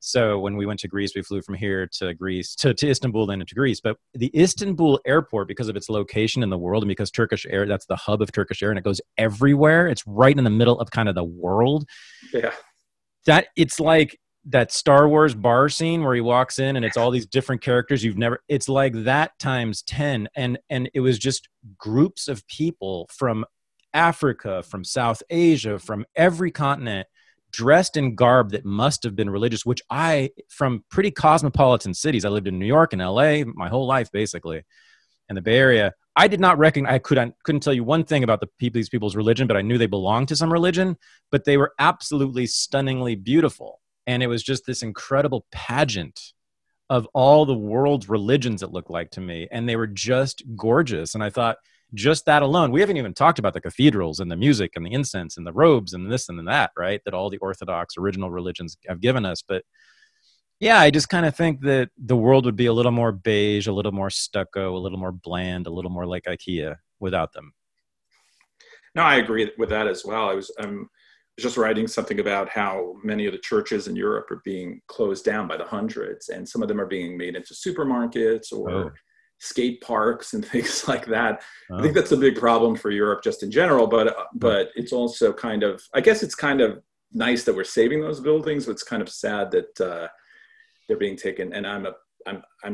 So when we went to Greece, we flew from here to Greece, to Istanbul, then to Greece. But the Istanbul airport, because of its location in the world and because Turkish Air, that's the hub of Turkish Air and it goes everywhere. It's right in the middle of kind of the world. Yeah. That it's like that Star Wars bar scene where he walks in and it's all these different characters it's like that times 10. And it was just groups of people from Africa, from South Asia, from every continent, dressed in garb that must have been religious, which from pretty cosmopolitan cities, I lived in New York and LA my whole life, basically, and the Bay Area. I did not recognize, I couldn't tell you one thing about these people's religion, but I knew they belonged to some religion, but they were absolutely stunningly beautiful. And it was just this incredible pageant of all the world's religions, it looked like to me. And they were just gorgeous. And I thought, just that alone, we haven't even talked about the cathedrals and the music and the incense and the robes and this and that, right? That all the Orthodox original religions have given us. But yeah, I just kind of think that the world would be a little more beige, a little more stucco, a little more bland, a little more like IKEA without them. No, I agree with that as well. I was just writing something about how many of the churches in Europe are being closed down by the hundreds, and some of them are being made into supermarkets or skate parks and things like that. I think that's a big problem for Europe just in general, but it's also kind of, I guess it's kind of nice that we're saving those buildings, but it's kind of sad that they're being taken. And I'm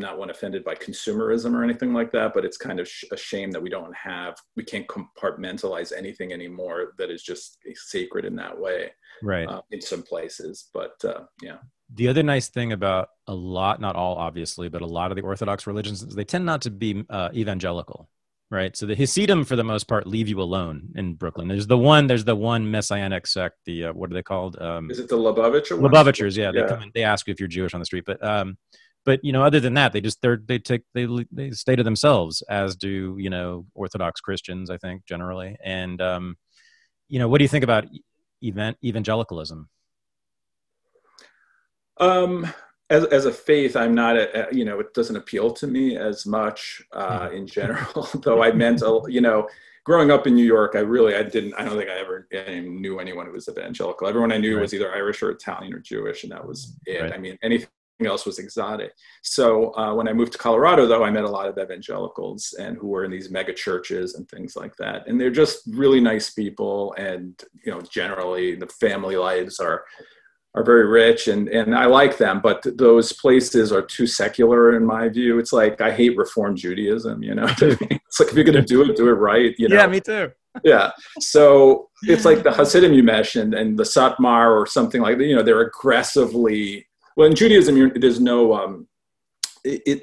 not one offended by consumerism or anything like that, but it's kind of a shame that we can't compartmentalize anything anymore that is just sacred in that way, right? In some places, but yeah. The other nice thing about a lot, not all obviously, but a lot of the Orthodox religions, is they tend not to be evangelical, right? So the Hasidim, for the most part, leave you alone in Brooklyn. There's the one Messianic sect. What are they called? Is it the Lubavitcher? Lubavitchers, yeah. They come in, they ask you if you're Jewish on the street, but other than that, they stay to themselves, as do Orthodox Christians, I think, generally. And what do you think about evangelicalism? As a faith, I'm not, it doesn't appeal to me as much in general, though I meant, growing up in New York, I don't think I ever knew anyone who was evangelical. Everyone I knew was either Irish or Italian or Jewish, and that was it. Right. I mean, anything else was exotic. So when I moved to Colorado, though, I met a lot of evangelicals and who were in these mega churches and things like that. And they're just really nice people. And, generally the family lives are very rich, and I like them, but those places are too secular in my view. It's like, I hate Reform Judaism, It's like, if you're going to do it right, Yeah, me too. Yeah. So it's like the Hasidim you mentioned and the Satmar or something like that, they're aggressively, well, in Judaism, there's no, they're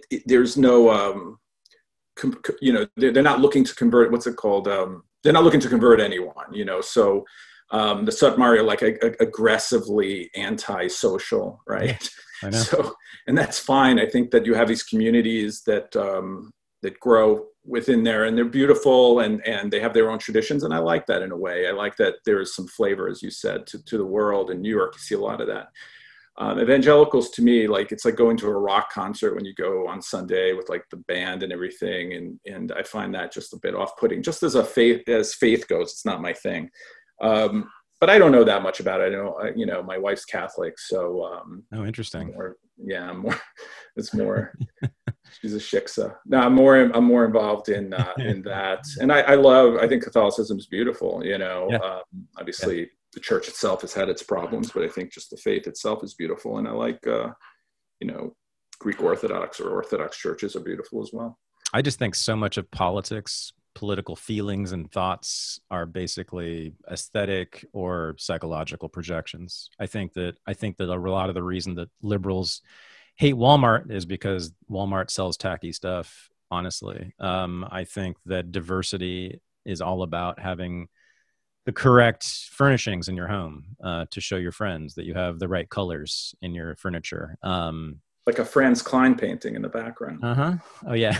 not looking to convert, what's it called? They're not looking to convert anyone, so the Satmar are like aggressively anti-social, right? Yeah, I know. So, and that's fine. I think that you have these communities that grow within there, and they're beautiful, and they have their own traditions, and I like that in a way. I like that there is some flavor, as you said, to the world. In New York, you see a lot of that. Evangelicals, to me, like, it's like going to a rock concert when you go on Sunday with like the band and everything, and I find that just a bit off-putting. Just as faith goes, it's not my thing. But I don't know that much about it. I know, my wife's Catholic, so. Oh, interesting. It's more, she's a shiksa. No, I'm more involved in that. And I think Catholicism is beautiful, obviously the church itself has had its problems, but I think just the faith itself is beautiful. And I like, Greek Orthodox or Orthodox churches are beautiful as well. I just think so much of political feelings and thoughts are basically aesthetic or psychological projections. I think that a lot of the reason that liberals hate Walmart is because Walmart sells tacky stuff, honestly. I think that diversity is all about having the correct furnishings in your home to show your friends that you have the right colors in your furniture. Like a Franz Klein painting in the background. Oh yeah.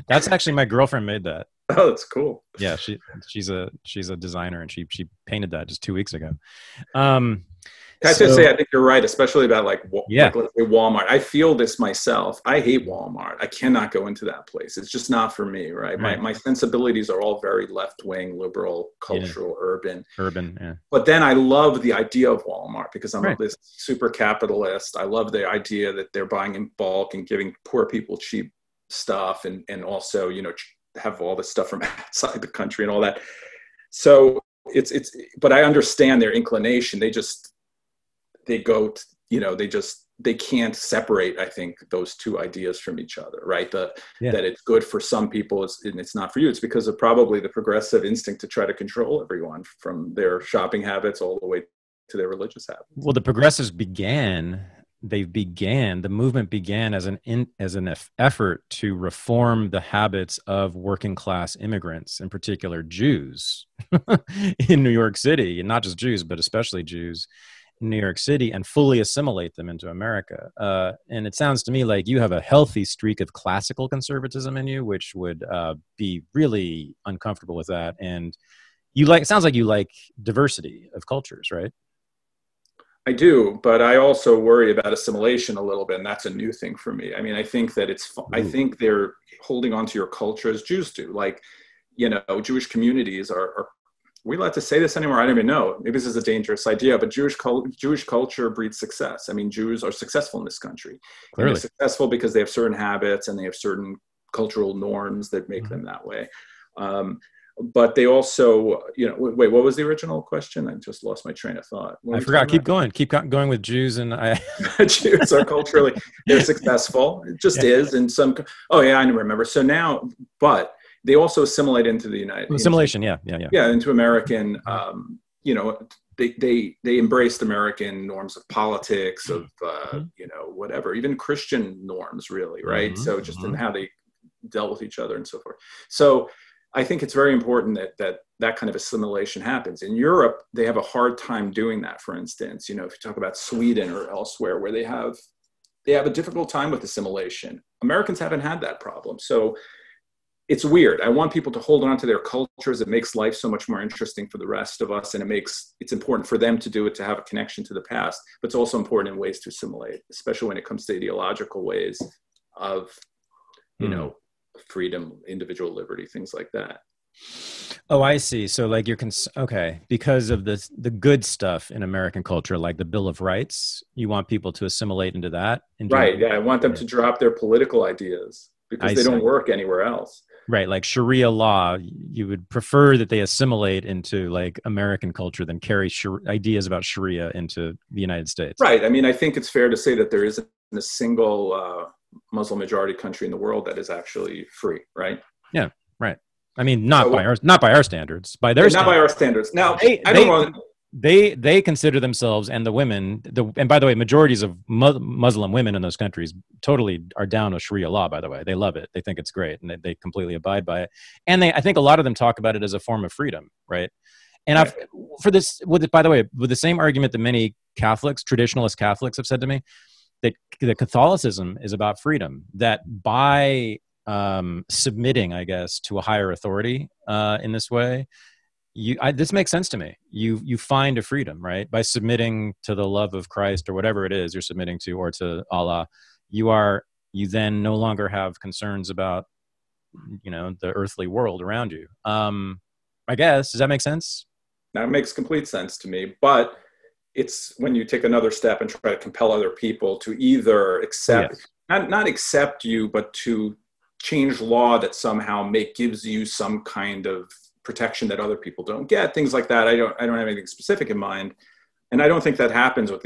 That's actually, my girlfriend made that. Oh, that's cool. Yeah, she's a designer, and she painted that just 2 weeks ago. I have to say, I think you're right, especially about like let's say Walmart. I feel this myself. I hate Walmart. I cannot go into that place. It's just not for me, right? My sensibilities are all very left-wing, liberal, cultural, urban. Yeah. But then I love the idea of Walmart because I'm this super capitalist. I love the idea that they're buying in bulk and giving poor people cheap stuff, and also, you know, have all this stuff from outside the country and all that. So but I understand their inclination. They can't separate, I think, those two ideas from each other, right? That it's good for some people and it's not for you. It's because of probably the progressive instinct to try to control everyone, from their shopping habits all the way to their religious habits. Well, the progressives the movement began as an effort to reform the habits of working class immigrants, in particular Jews in New York City, and not just Jews, but especially Jews in New York City, and fully assimilate them into America. And it sounds to me like you have a healthy streak of classical conservatism in you, which would be really uncomfortable with that. And it sounds like you like diversity of cultures, right? I do, but I also worry about assimilation a little bit, and that's a new thing for me. I mean, I think that I think they're holding on to your culture as Jews do. Like, you know, Jewish communities are we allowed to say this anymore? I don't even know. Maybe this is a dangerous idea, but Jewish culture breeds success. I mean, Jews are successful in this country. Clearly. And they're successful because they have certain habits and they have certain cultural norms that make them that way. But they also, you know, wait, what was the original question? I just lost my train of thought. I forgot. Keep going. Keep going with Jews. And Jews are culturally, they're successful. It just is. And I remember. So now, but they also assimilate into the into American, you know, they embraced American norms of politics, of, you know, whatever, even Christian norms, really, right? So just in how they dealt with each other and so forth. So I think it's very important that kind of assimilation happens. In Europe, they have a hard time doing that, for instance. You know, if you talk about Sweden or elsewhere, where they have a difficult time with assimilation. Americans haven't had that problem. So it's weird. I want people to hold on to their cultures. It makes life so much more interesting for the rest of us. And it's important for them to do it, to have a connection to the past. But it's also important in ways to assimilate, especially when it comes to ideological ways of, you know, freedom, individual liberty, things like that. Oh, I see. So like because of the good stuff in American culture, like the Bill of Rights, you want people to assimilate into that? Right. Yeah. I want them to drop their political ideas because they don't work anywhere else. Right. Like Sharia law, you would prefer that they assimilate into like American culture than carry ideas about Sharia into the United States. Right. I mean, I think it's fair to say that there isn't a single Muslim majority country in the world that is actually free, right? Yeah, right. I mean, not by our standards, by their not by our standards. Now, they consider themselves, and the women, and by the way, majorities of Muslim women in those countries totally are down with Sharia law. By the way, they love it. They think it's great, and they completely abide by it. And I think a lot of them talk about it as a form of freedom, right? And with the same argument that many Catholics, traditionalist Catholics, have said to me, that Catholicism is about freedom, that by submitting, I guess, to a higher authority in this way, this makes sense to me. You find a freedom, right? By submitting to the love of Christ or whatever it is you're submitting to, or to Allah, you then no longer have concerns about, you know, the earthly world around you. I guess, does that make sense? That makes complete sense to me, but it's when you take another step and try to compel other people to either accept, not accept you, but to change law that somehow gives you some kind of protection that other people don't get, things like that. I don't have anything specific in mind. And I don't think that happens for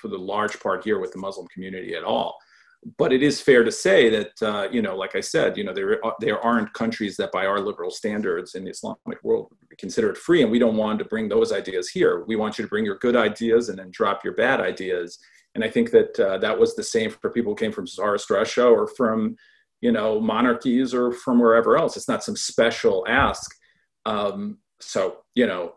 the large part here with the Muslim community at all. But it is fair to say that, you know, like I said, you know, there aren't countries that by our liberal standards in the Islamic world would be considered free. And we don't want to bring those ideas here. We want you to bring your good ideas and then drop your bad ideas. And I think that that was the same for people who came from Tsarist Russia or from, you know, monarchies or from wherever else. It's not some special ask. So, you know,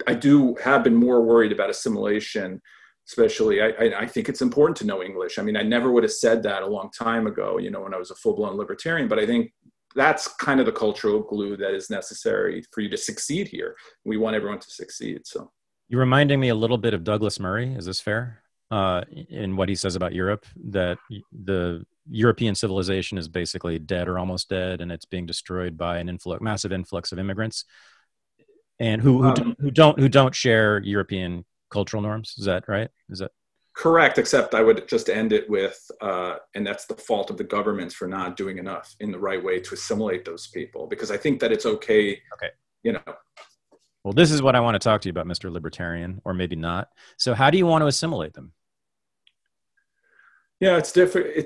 I have been more worried about assimilation. Especially, I think it's important to know English. I mean, I never would have said that a long time ago, you know, when I was a full-blown libertarian, but I think that's kind of the cultural glue that is necessary for you to succeed here. We want everyone to succeed, so. You're reminding me a little bit of Douglas Murray. Is this fair? In what he says about Europe, that the European civilization is basically dead or almost dead, and it's being destroyed by an massive influx of immigrants, and who don't share European cultural norms. Is that right? Is that correct? Except I would just end it with, and that's the fault of the governments for not doing enough in the right way to assimilate those people. Because I think that it's okay. Okay. You know. Well, this is what I want to talk to you about, Mr. Libertarian, or maybe not. So how do you want to assimilate them? Yeah, it's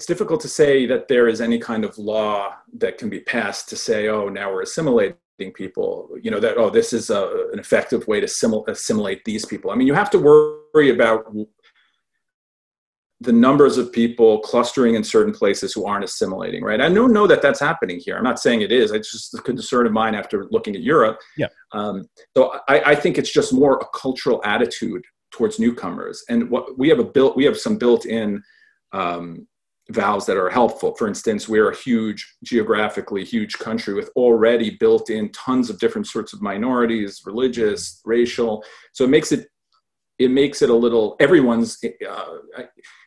difficult to say that there is any kind of law that can be passed to say, oh, now we're assimilating people, that, oh, this is an effective way to assimilate these people. I mean, you have to worry about the numbers of people clustering in certain places who aren't assimilating, right? I don't know that that's happening here. I'm not saying it is. It's just a concern of mine after looking at Europe. Yeah. So I think it's just more a cultural attitude towards newcomers. And what we have some built-in vows that are helpful. For instance, we're a geographically huge country with already built in tons of different sorts of minorities, religious, racial. So it makes it a little, everyone's,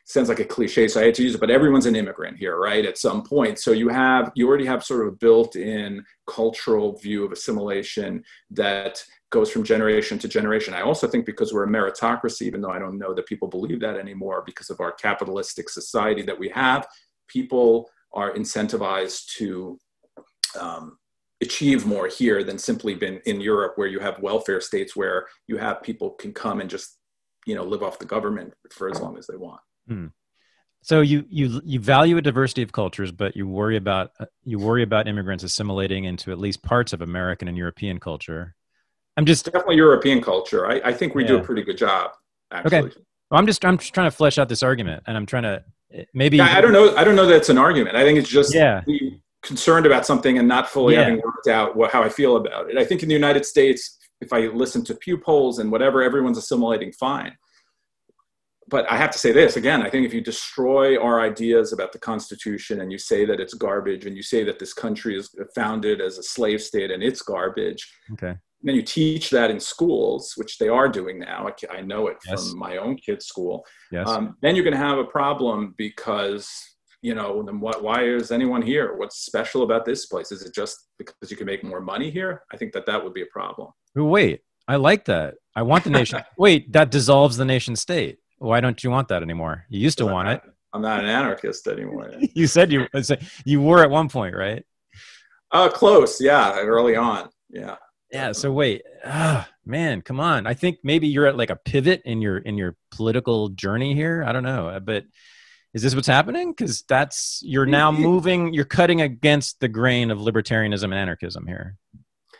sounds like a cliche, so I hate to use it, but everyone's an immigrant here, right? At some point. So you already have sort of a built-in cultural view of assimilation that goes from generation to generation. I also think because we're a meritocracy, even though I don't know that people believe that anymore, because of our capitalistic society that we have, people are incentivized to achieve more here than simply been in Europe, where you have welfare states where you have people can come and just, live off the government for as long as they want. Hmm. So you value a diversity of cultures, but you worry about immigrants assimilating into at least parts of American and European culture. Definitely European culture. I think we do a pretty good job, actually. Okay. Well, I'm just trying to flesh out this argument, and I'm trying to maybe. Yeah, I don't know that it's an argument. I think it's just being concerned about something and not fully having worked out how I feel about it. I think in the United States, if I listen to Pew polls and whatever, everyone's assimilating fine. But I have to say this again, I think if you destroy our ideas about the Constitution and you say that it's garbage and you say that this country is founded as a slave state and it's garbage, okay, then you teach that in schools, which they are doing now. I know it from my own kid's school. Yes. Then you're going to have a problem because, then why is anyone here? What's special about this place? Is it just because you can make more money here? I think that would be a problem. Wait, I like that. I want the nation. Wait, that dissolves the nation state. Why don't you want that anymore? You used to want it. I'm not an anarchist anymore. You said you were at one point, right? Close. Yeah. Early on. Yeah. Yeah. So wait, man, come on. I think maybe you're at like a pivot in your political journey here. I don't know, but is this what's happening? Because you're now moving, you're cutting against the grain of libertarianism and anarchism here.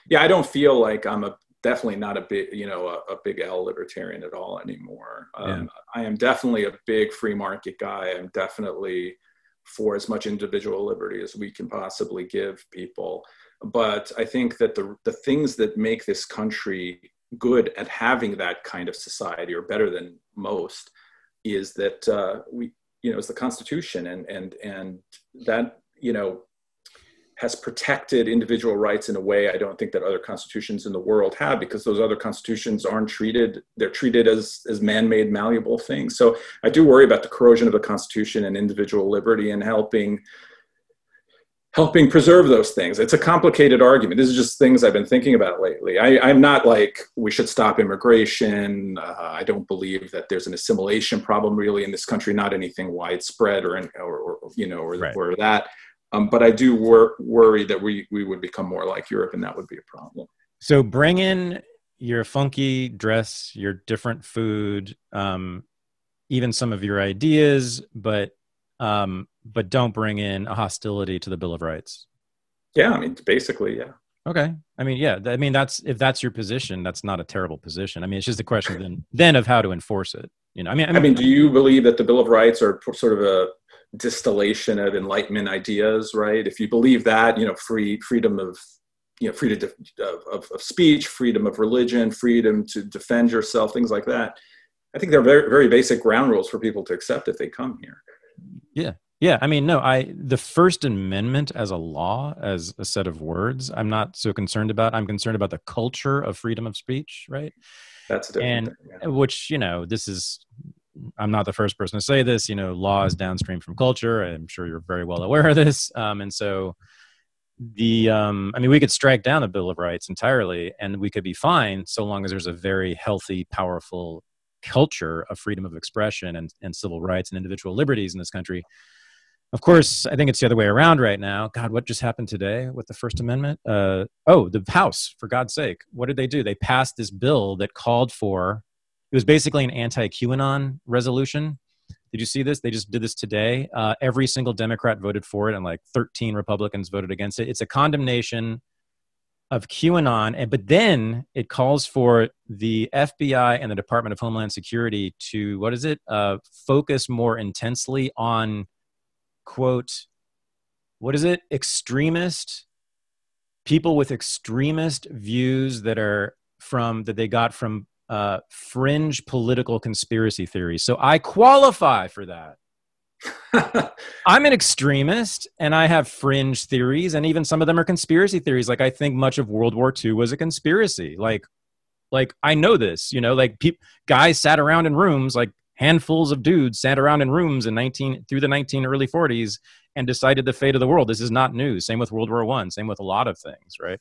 Yeah. I don't feel like I'm definitely not a big, a big L libertarian at all anymore. I am definitely a big free market guy. I'm definitely for as much individual liberty as we can possibly give people. But I think that the things that make this country good at having that kind of society, or better than most, is that is the Constitution, and that, has protected individual rights in a way I don't think that other constitutions in the world have, because those other constitutions they're treated as man-made malleable things. So I do worry about the corrosion of the Constitution and individual liberty, and helping preserve those things. It's a complicated argument. This is just things I've been thinking about lately. I'm not like we should stop immigration. I don't believe that there's an assimilation problem really in this country, not anything widespread or that. But I do worry that we would become more like Europe, and that would be a problem. So bring in your funky dress, your different food, even some of your ideas, but don't bring in a hostility to the Bill of Rights. Yeah, I mean, basically, yeah. Okay. I mean, yeah. I mean, if that's your position, that's not a terrible position. I mean, it's just a question then of how to enforce it. I mean, do you believe that the Bill of Rights are sort of a distillation of Enlightenment ideas, right? If you believe that, freedom of speech, freedom of religion, freedom to defend yourself, things like that, I think they're very, very basic ground rules for people to accept if they come here. Yeah. Yeah. I mean, no, the First Amendment as a law, as a set of words, I'm not so concerned about. I'm concerned about the culture of freedom of speech, right? That's a different And thing. Yeah. which, I'm not the first person to say this, law is downstream from culture. I'm sure you're very well aware of this. And so we could strike down the Bill of Rights entirely and we could be fine so long as there's a very healthy, powerful culture of freedom of expression and civil rights and individual liberties in this country. Of course, I think it's the other way around right now. God, what just happened today with the First Amendment? The House, for God's sake. What did they do? They passed this bill that called for, it was basically an anti-QAnon resolution. Did you see this? They just did this today. Every single Democrat voted for it and like 13 Republicans voted against it. It's a condemnation of QAnon. But then it calls for the FBI and the Department of Homeland Security to, focus more intensely on, quote, people with extremist views that they got from fringe political conspiracy theories. So I qualify for that. I'm an extremist and I have fringe theories, and even some of them are conspiracy theories. Like I think much of World War II was a conspiracy. Like I know this, guys sat around in rooms, like handfuls of dudes sat around in rooms through the early 40s and decided the fate of the world. This is not news. Same with World War I. Same with a lot of things, right?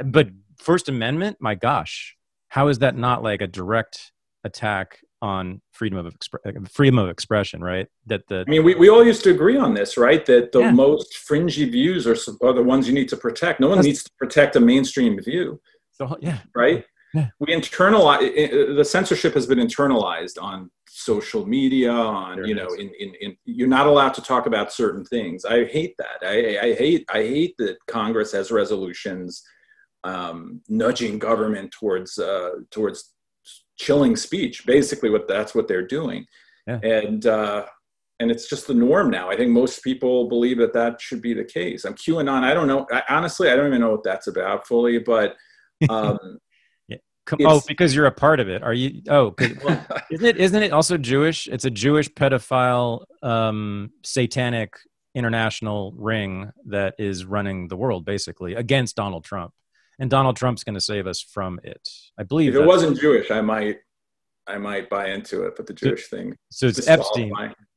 But First Amendment, my gosh, how is that not like a direct attack on freedom of expression, right? We all used to agree on this, right? That the most fringy views are the ones you need to protect. No one needs to protect a mainstream view. So, yeah. Right? Yeah. We internalize, the censorship has been internalized on social media, you're not allowed to talk about certain things. I hate that. I hate that Congress has resolutions nudging government towards chilling speech. Basically, that's what they're doing, and it's just the norm now. I think most people believe that should be the case. QAnon. I don't know. Honestly, I don't even know what that's about fully, but. Because you're a part of it. Are you? Isn't it also Jewish? It's a Jewish pedophile, satanic international ring that is running the world basically against Donald Trump, and Donald Trump's going to save us from it. I believe. If it wasn't Jewish, I might buy into it, but the Jewish thing. So it's Epstein.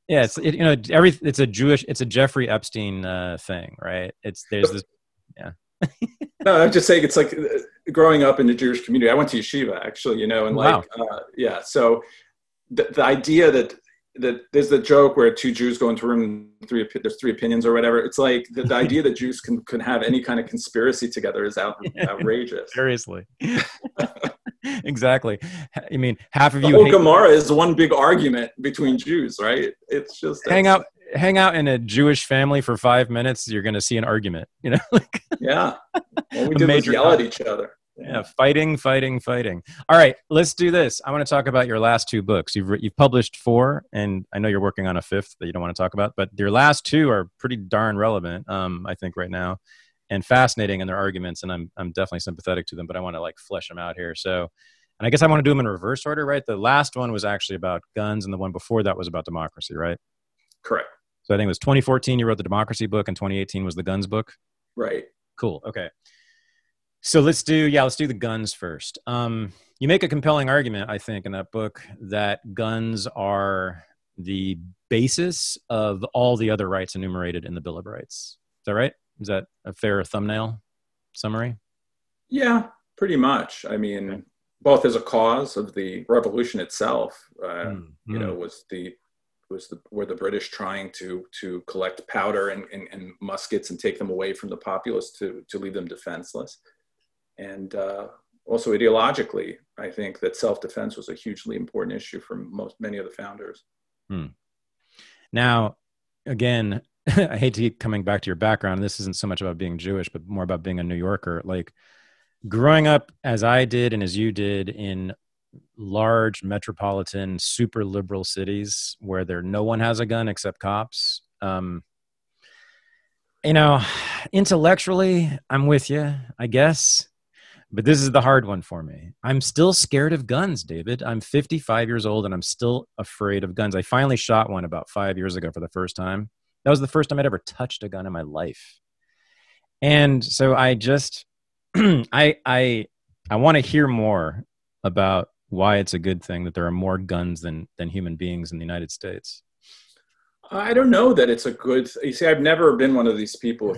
Yeah, it's a Jeffrey Epstein thing, right? There's this. Yeah. No, I'm just saying it's like growing up in the Jewish community. I went to yeshiva actually, and wow. So the idea that there's the joke where two Jews go into a room, there's three opinions or whatever. It's like the idea that Jews can have any kind of conspiracy together is outrageous. Seriously. Exactly. I mean, half of the you whole Gemara is one big argument between Jews, right? It's just hang out in a Jewish family for 5 minutes, you're going to see an argument, Yeah. Well, we did was yell at each other. Yeah. Fighting. All right, let's do this. I want to talk about your last two books. You've published 4, and I know you're working on a 5th that you don't want to talk about, but your last 2 are pretty darn relevant, I think, right now, and fascinating in their arguments, and I'm definitely sympathetic to them, but I want to flesh them out here. So, and I guess I want to do them in reverse order, right? The last one was actually about guns, and the one before that was about democracy, right? Correct. So I think it was 2014 you wrote the democracy book, and 2018 was the guns book. Right. Cool. Okay. So let's do the guns first. You make a compelling argument, I think, in that book that guns are the basis of all the other rights enumerated in the Bill of Rights. Is that right? Is that a fair thumbnail summary? Yeah, pretty much. I mean, okay. Both as a cause of the revolution itself, were the British trying to collect powder and muskets and take them away from the populace to leave them defenseless. And also ideologically, I think that self-defense was a hugely important issue for many of the founders. Now, again, I hate to keep coming back to your background. This isn't so much about being Jewish, but more about being a New Yorker. Like growing up as I did and as you did in large metropolitan, super liberal cities where no one has a gun except cops. Intellectually, I'm with you, I guess. But this is the hard one for me. I'm still scared of guns, David. I'm 55 years old and I'm still afraid of guns. I finally shot one about 5 years ago for the first time. That was the first time I'd ever touched a gun in my life. And so I just, I I want to hear more about why it's a good thing that there are more guns than human beings in the United States. I don't know that it's a good. You see, I've never been one of these people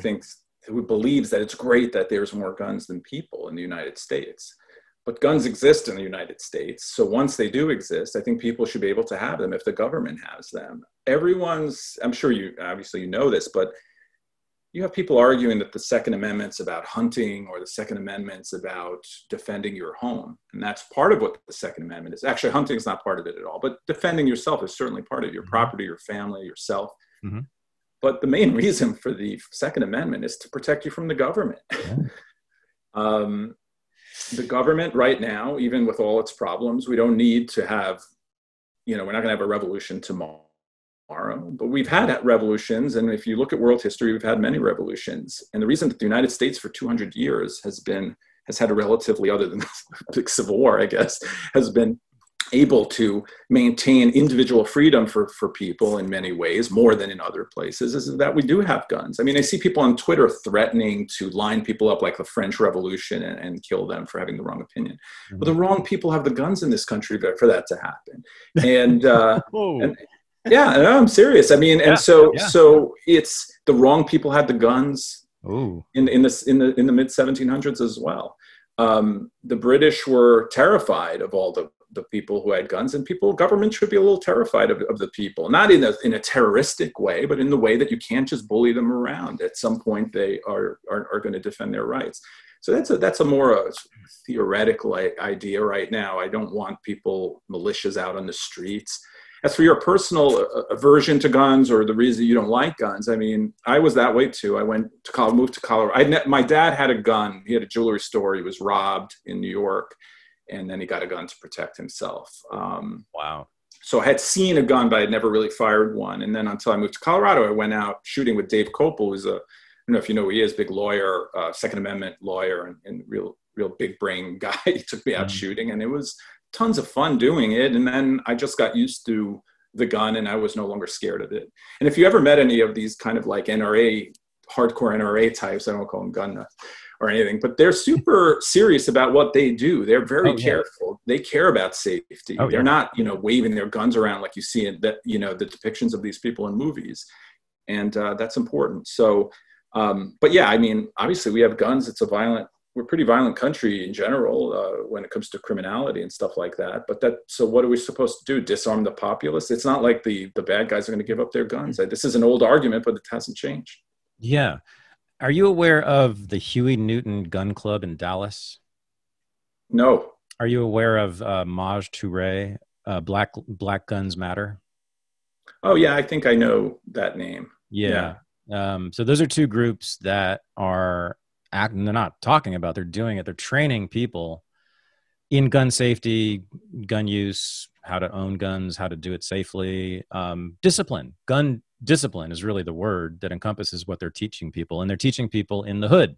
who believes that it's great that there's more guns than people in the United States. But guns exist in the United States. So once they do exist, I think people should be able to have them if the government has them. I'm sure you, obviously you know this, but you have people arguing that the Second Amendment's about hunting or the Second Amendment's about defending your home. And that's part of what the Second Amendment is. Actually, hunting is not part of it at all, but defending yourself is certainly part of your property, your family, yourself. Mm-hmm. But the main reason for the Second Amendment is to protect you from the government. Yeah. The government right now, even with all its problems, we don't need to have, we're not going to have a revolution tomorrow, but we've had revolutions. And if you look at world history, we've had many revolutions. And the reason that the United States for 200 years has had a relatively, other than the big Civil War, I guess, has been able to maintain individual freedom for people in many ways, more than in other places, is that we do have guns. I mean, I see people on Twitter threatening to line people up like the French Revolution and kill them for having the wrong opinion. Mm-hmm. But the wrong people have the guns in this country for that to happen. And, yeah, no, I'm serious. I mean, so it's the wrong people had the guns in the mid 1700s as well. The British were terrified of all the people who had guns, and government should be a little terrified of the people, not in a terroristic way, but in the way that you can't just bully them around. At some point, they are going to defend their rights. So that's a more theoretical idea right now. I don't want militias out on the streets. As for your personal aversion to guns or the reason you don't like guns, I mean, I was that way too. I moved to Colorado. My dad had a gun. He had a jewelry store. He was robbed in New York, and then he got a gun to protect himself. Wow. So I had seen a gun, but I had never really fired one. And then until I moved to Colorado, I went out shooting with Dave Kopel, who's I don't know if you know who he is, big lawyer, Second Amendment lawyer, and real big brain guy. He took me out shooting, and it was tons of fun doing it. And then I just got used to the gun, and I was no longer scared of it. And if you ever met any of these kind of like hardcore NRA types, I don't call them gun nuts or anything, but they're super serious about what they do. They're very careful. They care about safety. They're not, waving their guns around like you see in the depictions of these people in movies. And that's important. So, but yeah, I mean, obviously we have guns. We're a pretty violent country in general when it comes to criminality and stuff like that. So what are we supposed to do? Disarm the populace? It's not like the bad guys are going to give up their guns. This is an old argument, but it hasn't changed. Yeah. Are you aware of the Huey Newton Gun Club in Dallas? No. Are you aware of Maj Touré, Black Guns Matter? Oh, yeah, I think I know that name. Yeah. So those are two groups that are acting. They're not talking about, they're doing it. They're training people in gun safety, gun use, how to own guns, how to do it safely. Discipline. Gun discipline is really the word that encompasses what they're teaching people. And they're teaching people in the hood.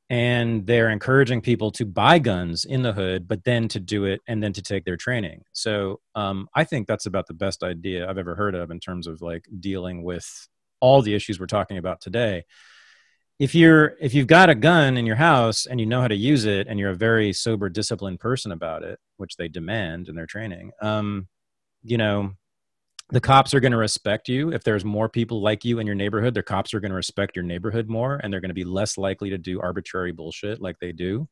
And they're encouraging people to buy guns in the hood, but then to do it and then to take their training. So I think that's about the best idea I've ever heard of in terms of like dealing with all the issues we're talking about today. If you've got a gun in your house and you know how to use it and you're a very sober, disciplined person about it, which they demand in their training, the cops are going to respect you. If there's more people like you in your neighborhood, the cops are going to respect your neighborhood more, and they're going to be less likely to do arbitrary bullshit like they do.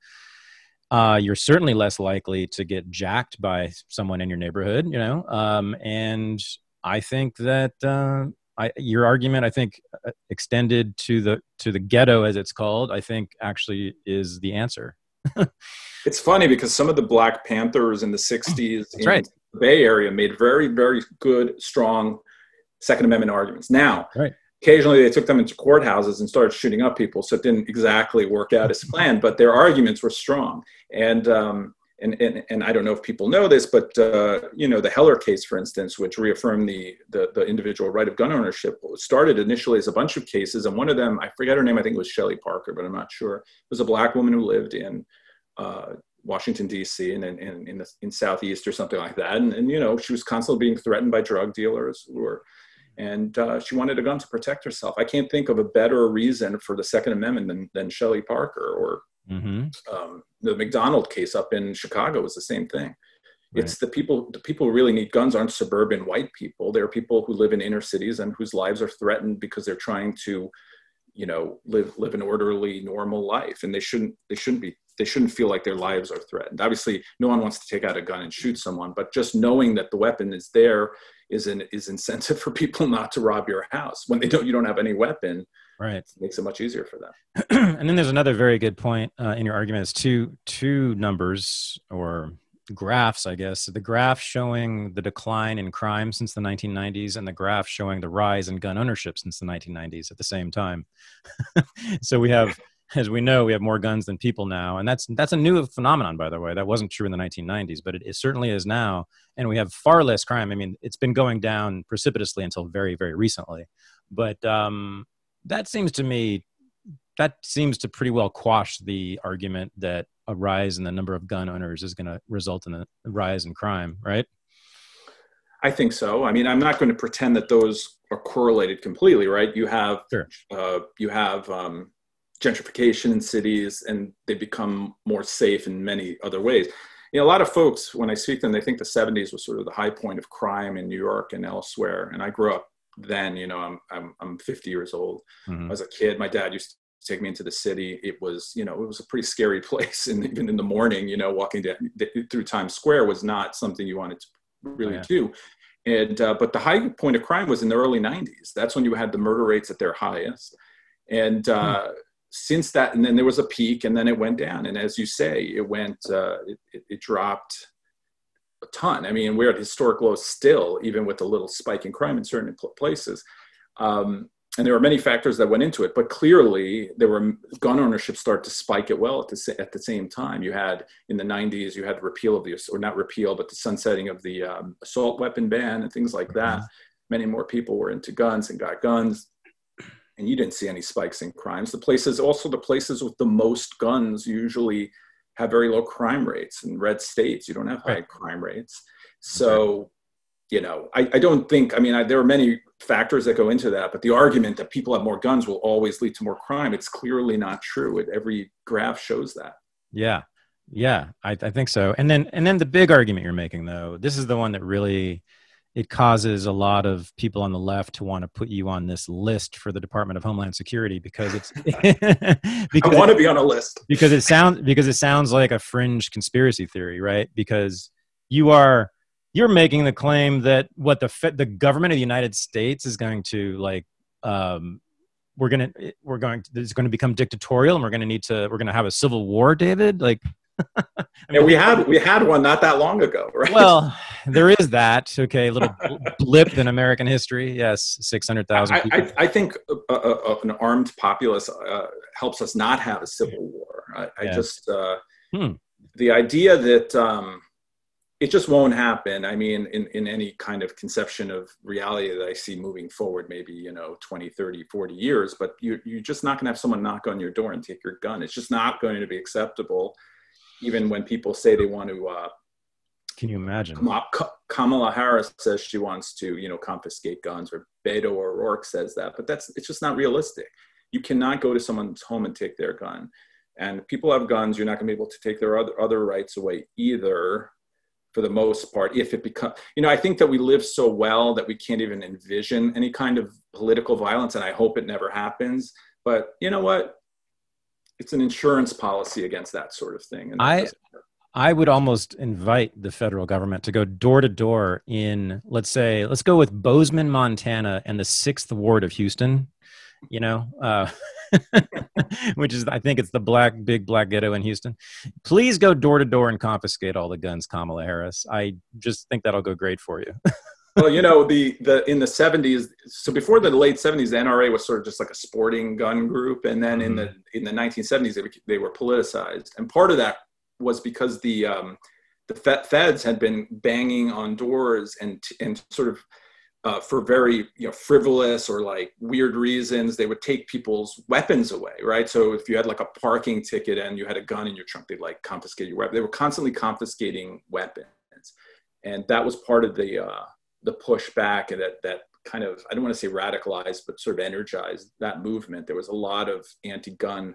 You're certainly less likely to get jacked by someone in your neighborhood, and I think that your argument, I think, extended to the ghetto, as it's called, I think actually is the answer. It's funny because some of the Black Panthers in the 60s right. the Bay Area made very, very good, strong Second Amendment arguments. Now, occasionally they took them into courthouses and started shooting up people, so it didn't exactly work out as planned, but their arguments were strong. And I don't know if people know this, but the Heller case, for instance, which reaffirmed the individual right of gun ownership, started initially as a bunch of cases, and one of them, I forget her name, I think it was Shelley Parker, but I'm not sure. It was a Black woman who lived in Washington, D.C. and in Southeast or something like that. And she was constantly being threatened by drug dealers and she wanted a gun to protect herself. I can't think of a better reason for the Second Amendment than Shelley Parker or Mm-hmm. The McDonald case up in Chicago was the same thing. Right. It's the people who really need guns aren't suburban white people. They're people who live in inner cities and whose lives are threatened because they're trying to, live an orderly, normal life. And they shouldn't feel like their lives are threatened. Obviously, no one wants to take out a gun and shoot someone, but just knowing that the weapon is there is incentive for people not to rob your house. When you don't have any weapon, right, it makes it much easier for them. And then there's another very good point in your argument. Is two numbers or graphs, I guess. The graph showing the decline in crime since the 1990s and the graph showing the rise in gun ownership since the 1990s at the same time. So we have, as we know, we have more guns than people now. And that's a new phenomenon, by the way. That wasn't true in the 1990s, but it certainly is now. And we have far less crime. I mean, it's been going down precipitously until very, very recently. But that seems to pretty well quash the argument that a rise in the number of gun owners is going to result in a rise in crime, right? I think so. I mean, I'm not going to pretend that those are correlated completely, right? You have Sure. Gentrification in cities, and they become more safe in many other ways. A lot of folks, when I speak to them, they think the 70s was sort of the high point of crime in New York and elsewhere. And I grew up then. I'm 50 years old. Mm-hmm. As a kid, my dad used to take me into the city. It was a pretty scary place. And even in the morning, walking through Times Square was not something you wanted to really do. And, but the high point of crime was in the early 90s. That's when you had the murder rates at their highest. And since that, and then there was a peak and then it went down. And as you say, it dropped a ton. I mean, we're at historic lows still, even with a little spike in crime in certain places. And there were many factors that went into it, but clearly gun ownership started to spike at the same time. You had in the 90s, you had the repeal of but the sunsetting of the assault weapon ban and things like that. Many more people were into guns and got guns, and you didn't see any spikes in crimes. The places with the most guns usually have very low crime rates. In red states, you don't have high crime rates. So, I don't think, there are many factors that go into that, but the argument that people have more guns will always lead to more crime, it's clearly not true. Every graph shows that. Yeah, I think so. And then the big argument you're making, though, this is the one that really, it causes a lot of people on the left to want to put you on this list for the Department of Homeland Security because it's I want to be on a list because it sounds like a fringe conspiracy theory, right? Because you're making the claim that the government of the United States is going to it's going to become dictatorial, and we're going to have a civil war, David. We had one not that long ago, right? Well, there is that. Okay, a little blip in American history. Yes, 600,000 people. I think an armed populace helps us not have a civil war. The idea that it just won't happen. I mean, in any kind of conception of reality that I see moving forward, maybe, 20, 30, 40 years, but you're just not going to have someone knock on your door and take your gun. It's just not going to be acceptable. Even when people say they want to, can you imagine? Kamala Harris says she wants to, confiscate guns, or Beto O'Rourke says that, but it's just not realistic. You cannot go to someone's home and take their gun. And if people have guns, you're not going to be able to take their other rights away either, for the most part. If it becomes, I think that we live so well that we can't even envision any kind of political violence, and I hope it never happens. But you know what? It's an insurance policy against that sort of thing. And I would almost invite the federal government to go door to door in, let's go with Bozeman, Montana, and the 6th Ward of Houston, which is, I think it's the big black ghetto in Houston. Please go door to door and confiscate all the guns, Kamala Harris. I just think that'll go great for you. Well, in the 70s, so before the late 70s, the NRA was sort of just like a sporting gun group. And then in the 1970s, they were politicized. And part of that was because the feds had been banging on doors and sort of for very frivolous or like weird reasons, they would take people's weapons away, right? So if you had like a parking ticket and you had a gun in your trunk, they'd like confiscate your weapon. They were constantly confiscating weapons. And that was part of the pushback, and that kind of, I don't want to say radicalized, but sort of energized that movement. There was a lot of anti-gun,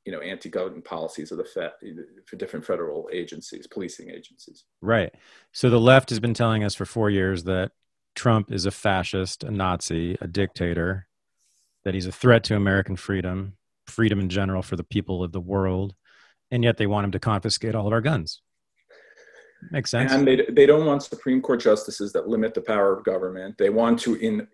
anti-government policies of the Fed for different federal agencies, policing agencies. Right. So the left has been telling us for 4 years that Trump is a fascist, a Nazi, a dictator, that he's a threat to American freedom in general for the people of the world, and yet they want him to confiscate all of our guns. Makes sense. And they don't want Supreme Court justices that limit the power of government. They want to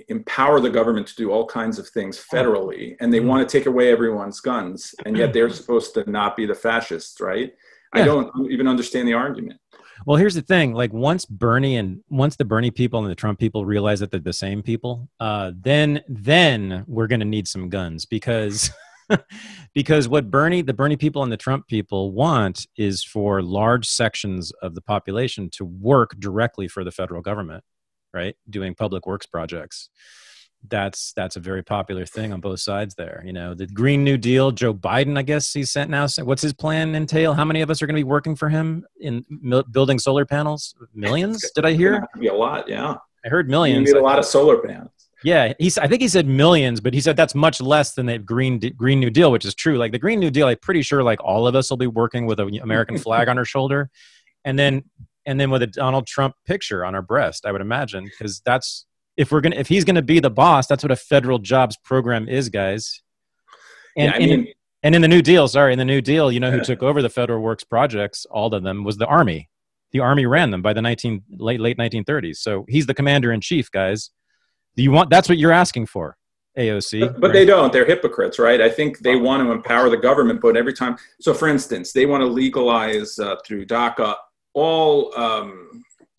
empower the government to do all kinds of things federally, and they want to take away everyone's guns, and yet they're supposed to not be the fascists, right? Yeah. I don't even understand the argument. Well, here's the thing. Like once the Bernie people and the Trump people realize that they're the same people, then we're going to need some guns because what the Bernie people and the Trump people want is for large sections of the population to work directly for the federal government, right? Doing public works projects. That's a very popular thing on both sides there. The Green New Deal, Joe Biden, I guess he's sent now. What's his plan entail? How many of us are going to be working for him in building solar panels? Millions? Did I hear? Be a lot. Yeah. I heard millions. You need a lot of solar panels. Yeah. I think he said millions, but he said that's much less than the Green New Deal, which is true. Like the Green New Deal, I'm pretty sure like all of us will be working with an American flag on our shoulder. And then with a Donald Trump picture on our breast, I would imagine, because that's, if he's gonna be the boss, that's what a federal jobs program is, guys. And in the New Deal, who took over the federal works projects? All of them was the Army. The Army ran them by the late 1930s. So he's the commander in chief, guys. That's what you're asking for, AOC. But right? They don't. They're hypocrites, right? I think they want to empower the government, but every time. So, for instance, they want to legalize through DACA all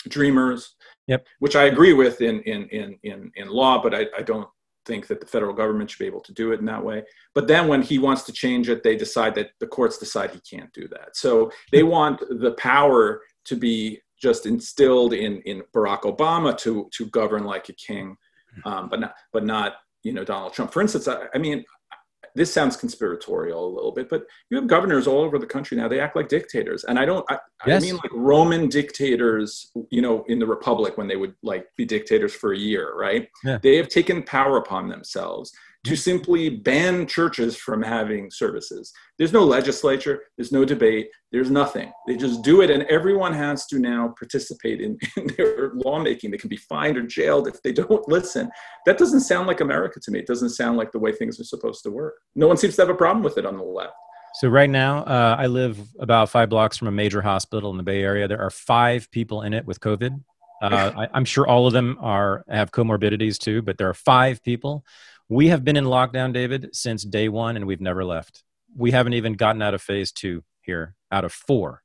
dreamers. Yep. Which I agree with in law, but I don't think that the federal government should be able to do it in that way. But then when he wants to change it, they decide that the courts decide he can't do that. So they want the power to be just instilled in Barack Obama to govern like a king, but not Donald Trump. For instance, I mean, this sounds conspiratorial a little bit, but you have governors all over the country now. They act like dictators. And I mean like Roman dictators, in the Republic when they would like be dictators for a year, right? Yeah. They have taken power upon themselves to simply ban churches from having services. There's no legislature, there's no debate, there's nothing. They just do it, and everyone has to now participate in their lawmaking. They can be fined or jailed if they don't listen. That doesn't sound like America to me. It doesn't sound like the way things are supposed to work. No one seems to have a problem with it on the left. So right now, I live about 5 blocks from a major hospital in the Bay Area. There are 5 people in it with COVID. I'm sure all of them have comorbidities too, but there are 5 people. We have been in lockdown, David, since day 1, and we've never left. We haven't even gotten out of phase 2 here, out of 4.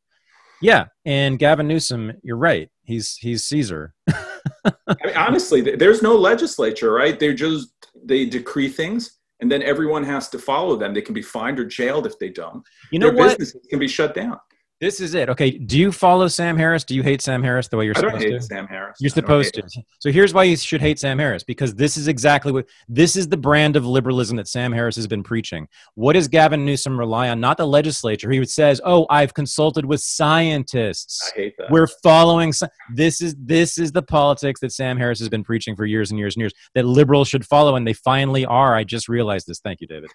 Yeah, and Gavin Newsom, you're right. He's Caesar. I mean, honestly, there's no legislature, right? They decree things, and then everyone has to follow them. They can be fined or jailed if they don't. Their businesses can be shut down. This is it. Okay. Do you follow Sam Harris? Do you hate Sam Harris the way you're supposed to? I don't hate Sam Harris. You're supposed to. So here's why you should hate Sam Harris, because this is the brand of liberalism that Sam Harris has been preaching. What does Gavin Newsom rely on? Not the legislature. He says, I've consulted with scientists. I hate that. We're following. This is the politics that Sam Harris has been preaching for years and years and years, that liberals should follow, and they finally are. I just realized this. Thank you, David.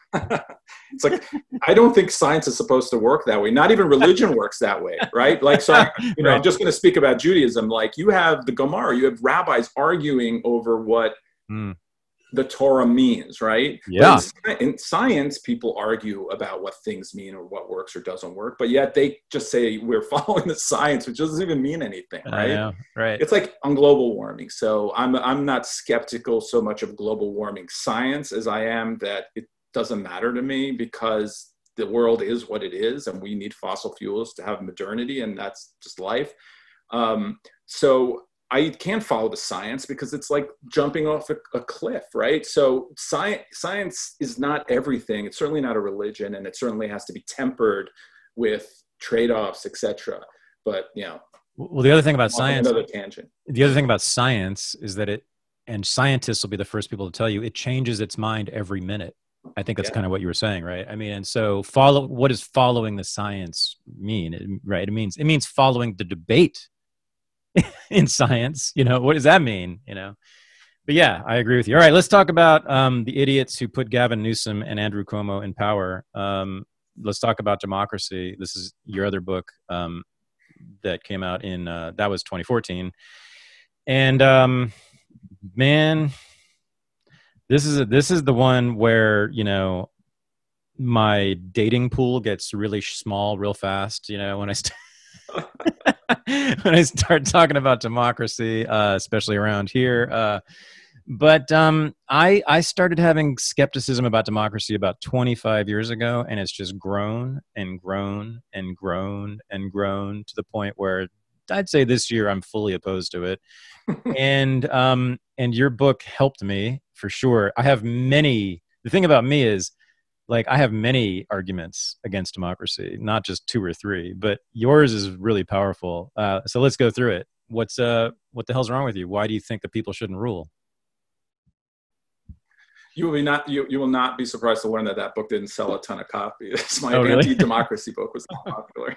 It's like, I don't think science is supposed to work that way. Not even religion works that way, right? Like, so, right. I'm just going to speak about Judaism. Like, you have the Gemara, you have rabbis arguing over what the Torah means, right? Yeah. In science, people argue about what things mean or what works or doesn't work, but yet they just say we're following the science, which doesn't even mean anything, right? Yeah, right. It's like on global warming. So I'm not skeptical so much of global warming science as I am that it doesn't matter to me, because the world is what it is, and we need fossil fuels to have modernity, and that's just life. So I can't follow the science because it's like jumping off a cliff, right? So science is not everything. It's certainly not a religion, and it certainly has to be tempered with trade-offs, etc. But well, the other thing about science, another tangent. The other thing about science is that and scientists will be the first people to tell you, it changes its mind every minute. I think that's kind of what you were saying, right? I mean, and so what does following the science mean? Right? It means following the debate in science. What does that mean? But yeah, I agree with you. All right, let's talk about the idiots who put Gavin Newsom and Andrew Cuomo in power. let's talk about democracy. This is your other book that came out in that was 2014, and man, this is the one where, you know, my dating pool gets really small real fast. You know, when I when I start talking about democracy, especially around here. But I started having skepticism about democracy about 25 years ago, and it's just grown and grown and grown and grown to the point where I'd say this year I'm fully opposed to it. And your book helped me for sure. I have many. The thing about me is, like, I have many arguments against democracy, not just 2 or 3, but yours is really powerful. So let's go through it. What the hell's wrong with you? Why do you think that people shouldn't rule? You will not be surprised to learn that book didn't sell a ton of copies. My really? anti-democracy book was not popular.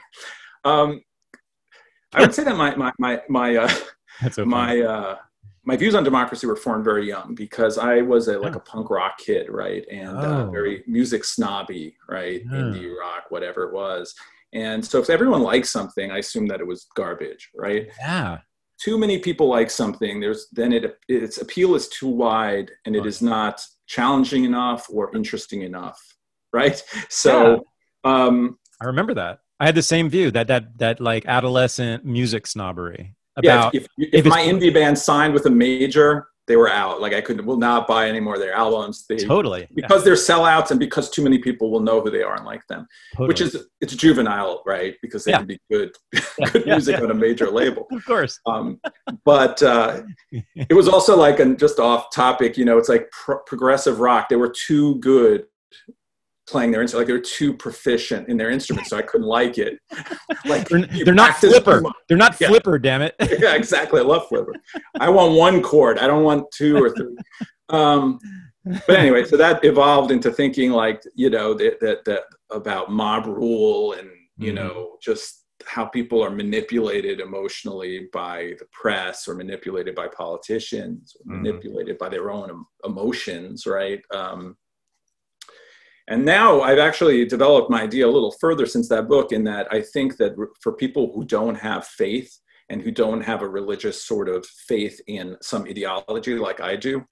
I would say that my views on democracy were formed very young, because I was a punk rock kid, right? And very music snobby, right? Indie rock, whatever it was. And so if everyone likes something, I assumed that it was garbage, right? Yeah. Too many people like something, its appeal is too wide, and it is not challenging enough or interesting enough, right? So I remember that. I had the same view, that like adolescent music snobbery. About if my indie band signed with a major, they were out. Like, will not buy any more of their albums. Because they're sellouts, and because too many people will know who they are and like them. Totally. Which is, it's juvenile, right? Because they can be good music on a major label. Of course. But it was also like, and just off topic, you know, it's like progressive rock. They were too good playing their instrument, like they were too proficient in their instruments, so I couldn't like it. Like, they're not Flipper. They're not Flipper, damn it. Yeah, exactly. I love Flipper. I want 1 chord. I don't want 2 or 3. But anyway, so that evolved into thinking, like, you know, that about mob rule, and you know, just how people are manipulated emotionally by the press, or manipulated by politicians, or manipulated by their own emotions, right? And now I've actually developed my idea a little further since that book, in that I think that for people who don't have faith, and who don't have a religious sort of faith in some ideology like I do,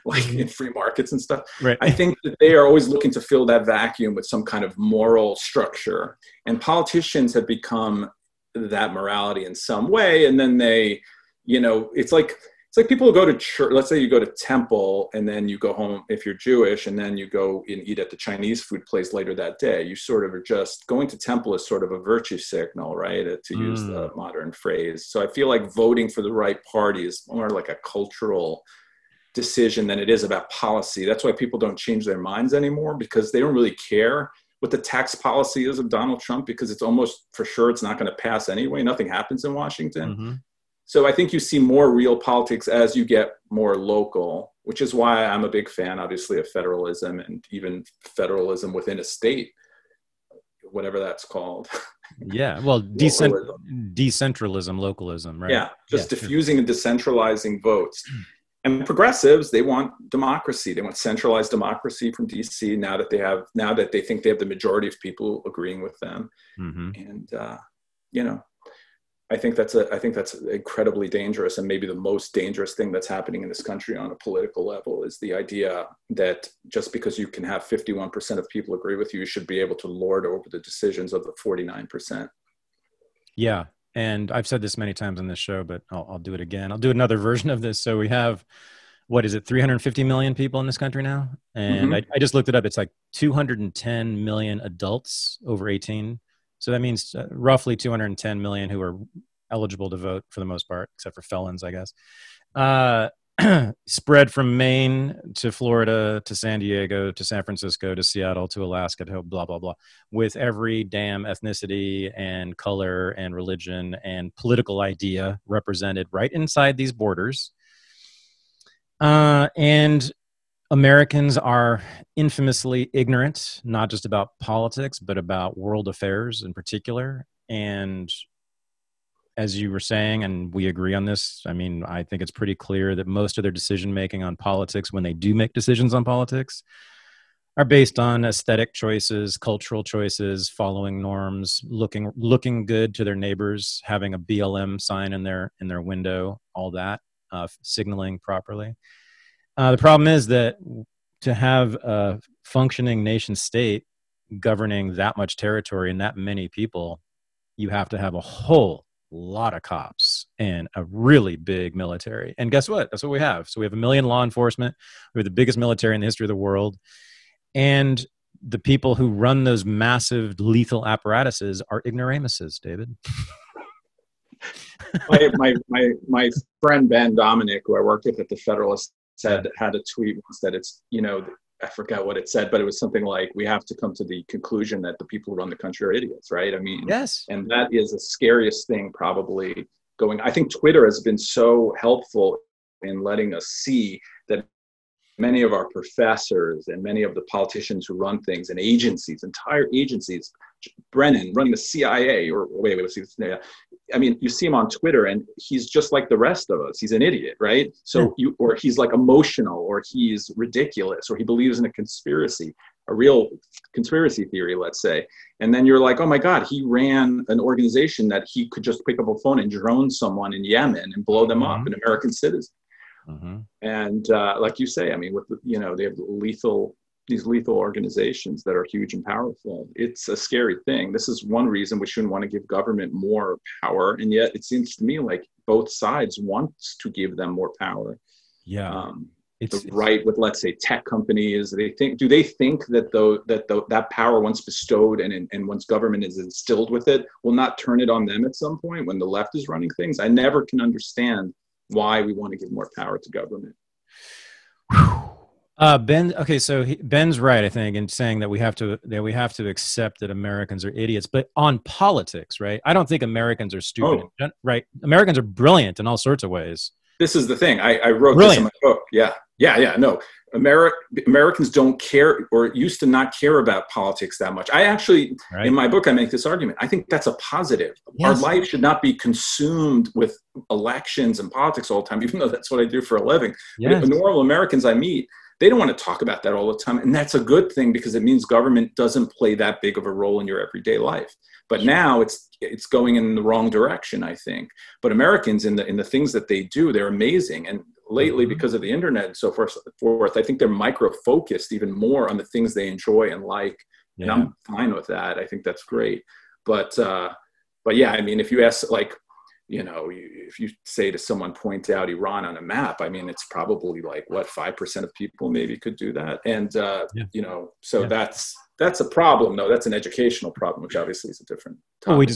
like in free markets and stuff, right. I think that they are always looking to fill that vacuum with some kind of moral structure. And politicians have become that morality in some way. And then they, you know, it's like people who go to church. Let's say you go to temple, and then you go home if you're Jewish, and then you go and eat at the Chinese food place later that day. You sort of are just going to temple is sort of a virtue signal, right? To use the modern phrase. So I feel like voting for the right party is more like a cultural decision than it is about policy. That's why people don't change their minds anymore, because they don't really care what the tax policy is of Donald Trump, because it's almost for sure it's not going to pass anyway. Nothing happens in Washington. So I think you see more real politics as you get more local, which is why I'm a big fan, obviously, of federalism, and even federalism within a state, whatever that's called. Yeah, well, decentralism, localism, right? Yeah, just diffusing and decentralizing votes. And progressives, they want democracy. They want centralized democracy from DC now that they think they have the majority of people agreeing with them. And you know, I think that's incredibly dangerous, and maybe the most dangerous thing that's happening in this country on a political level is the idea that just because you can have 51% of people agree with you, you should be able to lord over the decisions of the 49%. Yeah, and I've said this many times on this show, but I'll do it again. I'll do another version of this. So we have, what is it, 350 million people in this country now? And I just looked it up. It's like 210 million adults over 18. So that means roughly 210 million who are eligible to vote for the most part, except for felons, I guess. Spread from Maine to Florida to San Diego to San Francisco to Seattle to Alaska to blah, blah, blah, with every damn ethnicity and color and religion and political idea represented right inside these borders. And Americans are infamously ignorant, not just about politics, but about world affairs in particular. And as you were saying, and we agree on this, I mean, I think it's pretty clear that most of their decision-making on politics, when they do make decisions on politics, are based on aesthetic choices, cultural choices, following norms, looking good to their neighbors, having a BLM sign in their window, all that, signaling properly. The problem is that to have a functioning nation state governing that much territory and that many people, you have to have a whole lot of cops and a really big military. And guess what? That's what we have. So we have 1 million law enforcement. We have the biggest military in the history of the world. And the people who run those massive lethal apparatuses are ignoramuses, David. my friend Ben Dominic, who I worked with at the Federalist, had a tweet once that it's, I forgot what it said, but it was something like, we have to come to the conclusion that the people who run the country are idiots, right? I mean, yes. And that is the scariest thing probably going. I think Twitter has been so helpful in letting us see that many of our professors and many of the politicians who run things and agencies, entire agencies, Brennan running the CIA, or wait, I mean, you see him on Twitter and he's just like the rest of us. He's an idiot, right? So or he's like emotional, or he's ridiculous, or he believes in a conspiracy, a real conspiracy theory, let's say. And then you're like, oh my God, he ran an organization that he could just pick up a phone and drone someone in Yemen and blow them up, an American citizen. And like you say, I mean, with they have these lethal organizations that are huge and powerful. It's a scary thing. This is one reason we shouldn't want to give government more power, and yet it seems to me like both sides want to give them more power. Yeah, it's right with, let's say, tech companies. Do they think that that power, once bestowed and once government is instilled with it, will not turn it on them at some point when the left is running things? I never can understand why we want to give more power to government. Ben's right, I think, in saying that we have to accept that Americans are idiots, but on politics, right? I don't think Americans are stupid, right? Americans are brilliant in all sorts of ways. This is the thing. I wrote this in my book. Yeah. No, Americans don't care, or used to not care about politics that much. I actually, in my book, I make this argument. I think that's a positive. Yes. Our life should not be consumed with elections and politics all the time, even though that's what I do for a living. Yes. The normal Americans I meet, they don't want to talk about that all the time. And that's a good thing, because it means government doesn't play that big of a role in your everyday life. But now it's going in the wrong direction, I think. But Americans, in the things that they do, they're amazing. And lately, because of the internet and so forth, I think they're micro-focused even more on the things they enjoy and like. Yeah. And I'm fine with that. I think that's great. But yeah, I mean, if you ask, like, if you say to someone, point out Iran on a map, I mean, it's probably like, what, 5% of people maybe could do that. And, that's a problem, though. That's an educational problem, which obviously is a different topic. Well, we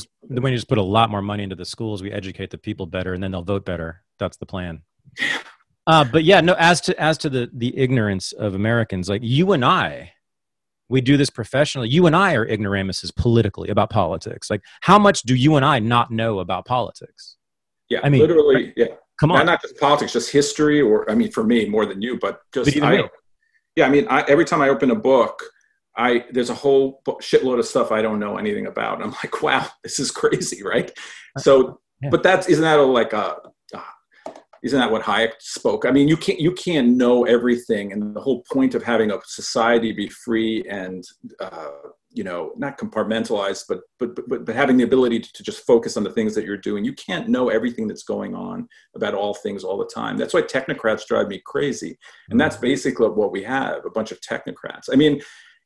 just put a lot more money into the schools. We educate the people better, and then they'll vote better. That's the plan. But yeah, no, as to the ignorance of Americans, like you and I, we do this professionally. You and I are ignoramuses politically about politics. Like, how much do you and I not know about politics? Yeah, I mean, literally, right? Yeah. Come on. Not just politics, just history, or, I mean, for me, more than you, but just, every time I open a book, there's a whole shitload of stuff I don't know anything about. I'm like, wow, this is crazy, right? So, but isn't that what Hayek spoke? I mean, you can't know everything, and the whole point of having a society be free and not compartmentalized, but having the ability to just focus on the things that you're doing. You can't know everything that's going on about all things all the time. That's why technocrats drive me crazy, and that's basically what we have: a bunch of technocrats. I mean,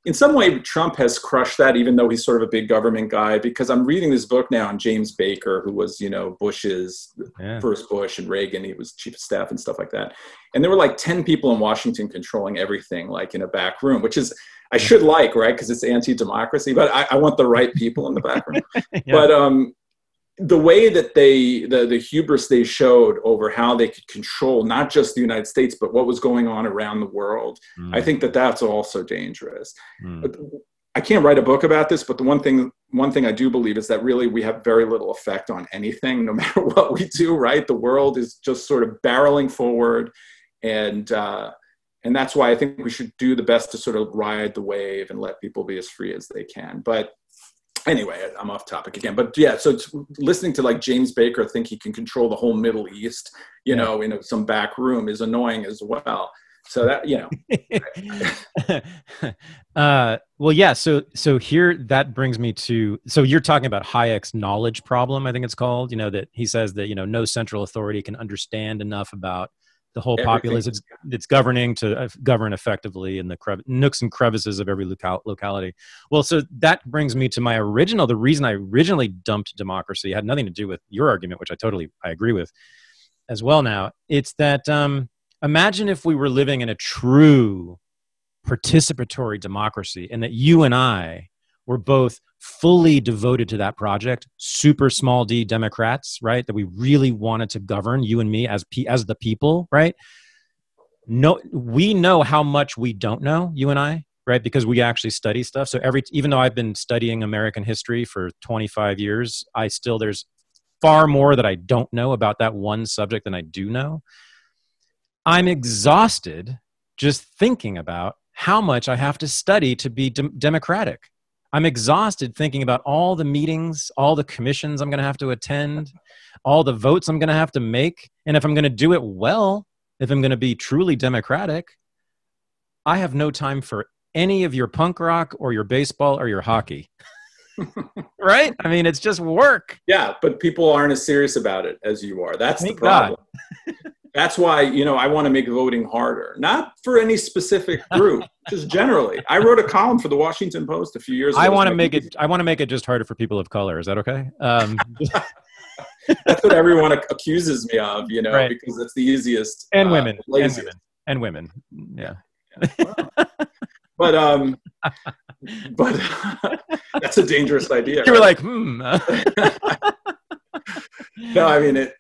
in some way, Trump has crushed that, even though he's sort of a big government guy, because I'm reading this book now on James Baker, who was, Bush's first Bush and Reagan. He was chief of staff and stuff like that. And there were like 10 people in Washington controlling everything, like in a back room, which is, I should like, right? Because it's anti-democracy, but I want the right people in the back room. But the way that the hubris they showed over how they could control not just the United States, but what was going on around the world, I think that's also dangerous. I can't write a book about this, but the one thing I do believe is that really we have very little effect on anything, no matter what we do, right? The world is just sort of barreling forward, and that's why I think we should do the best to sort of ride the wave and let people be as free as they can. But anyway, I'm off topic again, but yeah, so it's listening to like James Baker think he can control the whole Middle East, in some back room is annoying as well. So that, well, yeah. So here, that brings me to, so you're talking about Hayek's knowledge problem, I think it's called, that he says that, no central authority can understand enough about the whole populace it's governing to govern effectively in the nooks and crevices of every locality. Well, so that brings me to the reason I originally dumped democracy had nothing to do with your argument, which I agree with as well now. It's that, imagine if we were living in a true participatory democracy and that you and I were both fully devoted to that project, super small d Democrats, right? That we really wanted to govern, you and me as the people, right? No, we know how much we don't know, you and I, right? Because we actually study stuff. So even though I've been studying American history for 25 years, there's far more that I don't know about that one subject than I do know. I'm exhausted just thinking about how much I have to study to be democratic. I'm exhausted thinking about all the meetings, all the commissions I'm going to have to attend, all the votes I'm going to have to make. And if I'm going to do it well, if I'm going to be truly democratic, I have no time for any of your punk rock or your baseball or your hockey. Right? I mean, it's just work. Yeah, but people aren't as serious about it as you are. That's the problem. That's why, I want to make voting harder, not for any specific group, just generally. I wrote a column for the Washington Post a few years ago. I want to make it just harder for people of color. Is that okay? That's what everyone accuses me of, right. Because it's the easiest. And women. Yeah. But that's a dangerous idea. You were like, No, I mean it.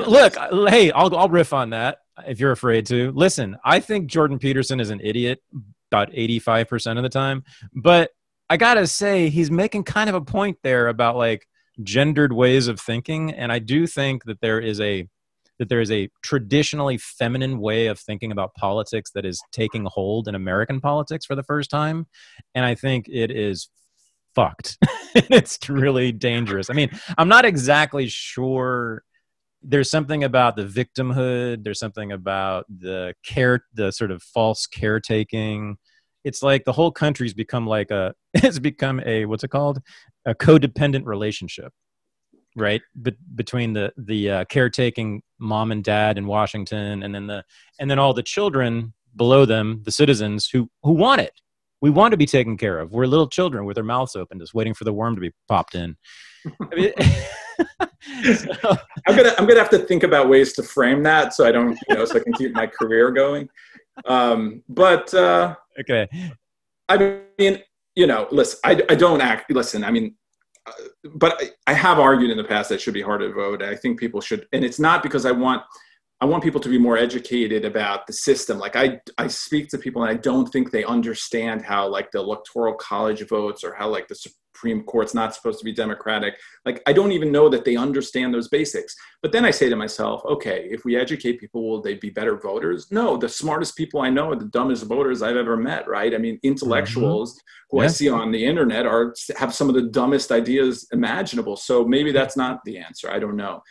Look, hey, I'll riff on that if you're afraid to. Listen, I think Jordan Peterson is an idiot about 85% of the time, but I gotta say he's making kind of a point there about like gendered ways of thinking, and I do think that there is a traditionally feminine way of thinking about politics that is taking hold in American politics for the first time, and I think it is fucked. It's really dangerous. I mean, I'm not exactly sure. There's something about the victimhood. There's something about the sort of false caretaking. It's like the whole country's become it's become a codependent relationship, right? Between the caretaking mom and dad in Washington, and then all the children below them, the citizens who want it. We want to be taken care of. We're little children with their mouths open, just waiting for the worm to be popped in. I mean, so, I'm gonna have to think about ways to frame that so I don't, so I can keep my career going. Okay. I mean, listen, I don't act. Listen, I mean, but I have argued in the past that it should be harder to vote. I think people should, and it's not because I want people to be more educated about the system. Like I speak to people and I don't think they understand how like the Electoral College votes or how like the Supreme Court's not supposed to be democratic. Like I don't even know that they understand those basics. But then I say to myself, okay, if we educate people, will they be better voters? No, the smartest people I know are the dumbest voters I've ever met, right? I mean, intellectuals who I see on the internet have some of the dumbest ideas imaginable. So maybe that's not the answer. I don't know.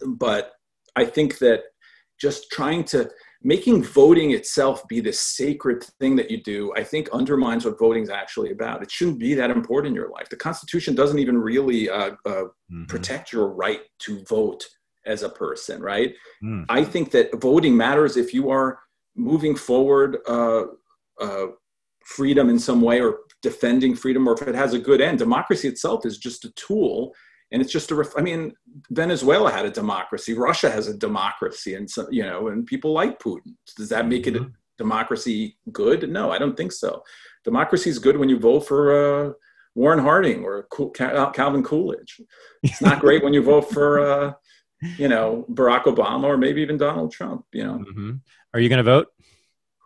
But I think that just making voting itself be this sacred thing that you do, I think undermines what voting is actually about. It shouldn't be that important in your life. The Constitution doesn't even really protect your right to vote as a person, right? I think that voting matters if you are moving forward freedom in some way or defending freedom, or if it has a good end. Democracy itself is just a tool. And it's just Venezuela had a democracy. Russia has a democracy, and so, and people like Putin. Does that make it a democracy good? No, I don't think so. Democracy is good when you vote for Warren Harding or Calvin Coolidge. It's not great when you vote for Barack Obama or maybe even Donald Trump. Are you going to vote?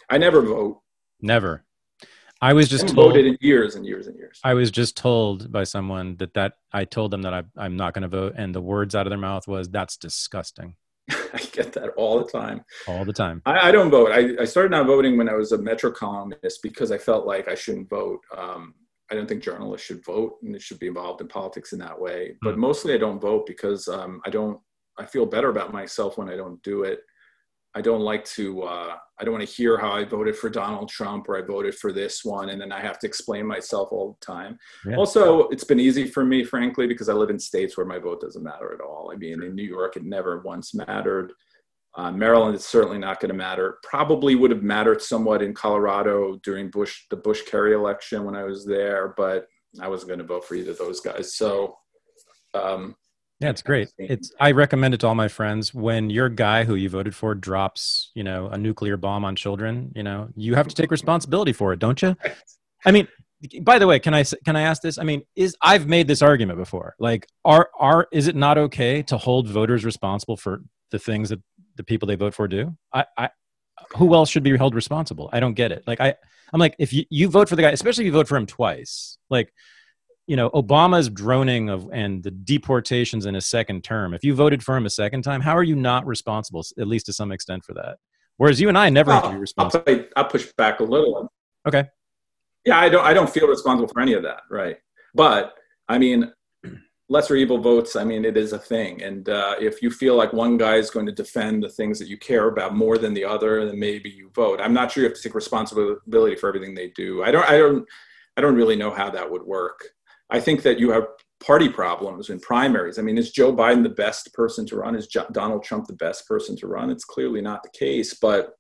I never vote. Never. I was just told, voted in years and years and years. I was just told by someone that I told them that I'm not going to vote, and the words out of their mouth was, "That's disgusting." I get that all the time. All the time. I don't vote. I started not voting when I was a Metro columnist because I felt like I shouldn't vote. I don't think journalists should vote, and they should be involved in politics in that way. But mostly I don't vote because I feel better about myself when I don't do it. I don't like to, I don't want to hear how I voted for Donald Trump or I voted for this one. And then I have to explain myself all the time. Yeah. Also, it's been easy for me, frankly, because I live in states where my vote doesn't matter at all. I mean, in New York, it never once mattered. Maryland, it's certainly not going to matter. Probably would have mattered somewhat in Colorado during the Bush-Kerry election when I was there, but I wasn't going to vote for either of those guys. So, yeah, it's great. I recommend it to all my friends. When your guy who you voted for drops, a nuclear bomb on children, you have to take responsibility for it, don't you? I mean, by the way, can I ask this? I mean, I've made this argument before. Like, is it not okay to hold voters responsible for the things that the people they vote for do? Who else should be held responsible? I don't get it. Like, I'm like, if you vote for the guy, especially if you vote for him twice, like, Obama's droning and the deportations in his second term. If you voted for him a second time, how are you not responsible, at least to some extent, for that? Whereas you and I never have to be responsible. I'll push back a little. Okay. Yeah, I don't feel responsible for any of that, right? But I mean, lesser evil votes. I mean, it is a thing, and if you feel like one guy is going to defend the things that you care about more than the other, then maybe you vote. I'm not sure you have to take responsibility for everything they do. I don't really know how that would work. I think that you have party problems in primaries. I mean, is Joe Biden the best person to run? Is Donald Trump the best person to run? It's clearly not the case, but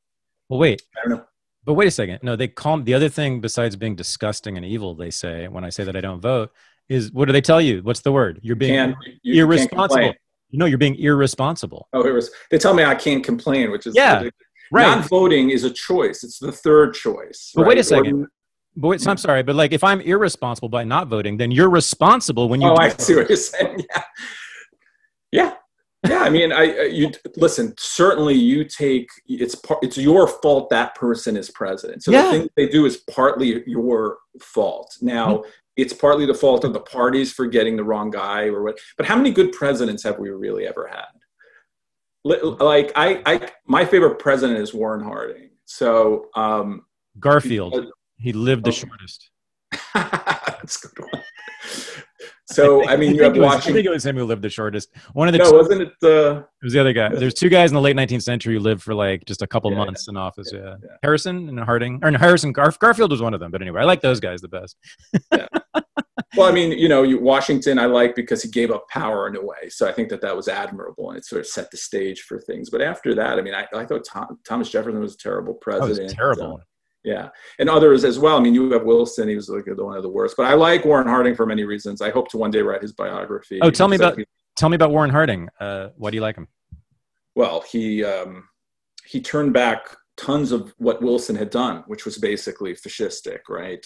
wait. I don't know. But wait a second. No, they call the other thing besides being disgusting and evil, they say, when I say that I don't vote, is what do they tell you? What's the word? You're being irresponsible. You're being irresponsible. Oh, they tell me I can't complain, which is ridiculous. Right. Non-voting is a choice. It's the third choice. But wait a second. But I'm sorry, but like if I'm irresponsible by not voting, then you're responsible when you. Oh, I see what you're saying. Yeah. I mean, you listen. Certainly, you take it's your fault that person is president. So the thing they do is partly your fault. Now, it's partly the fault of the parties for getting the wrong guy or what. But how many good presidents have we really ever had? Like my favorite president is Warren Harding. So Garfield. He lived the shortest. That's a good one. So, I mean, you have Washington. I think it was him who lived the shortest. One of the wasn't it? It was the other guy. There's two guys in the late 19th century who lived for like just a couple months in office. Yeah. Harrison and Harding. Or Harrison. Garfield was one of them. But anyway, I like those guys the best. Yeah. Well, I mean, Washington I like because he gave up power in a way. So I think that was admirable and it sort of set the stage for things. But after that, I mean, I thought Thomas Jefferson was a terrible president. Oh, it was terrible. Yeah. And others as well. I mean, you have Wilson. He was like one of the worst. But I like Warren Harding for many reasons. I hope to one day write his biography. Oh, tell me about Warren Harding. Why do you like him? Well, he turned back tons of what Wilson had done, which was basically fascistic, right?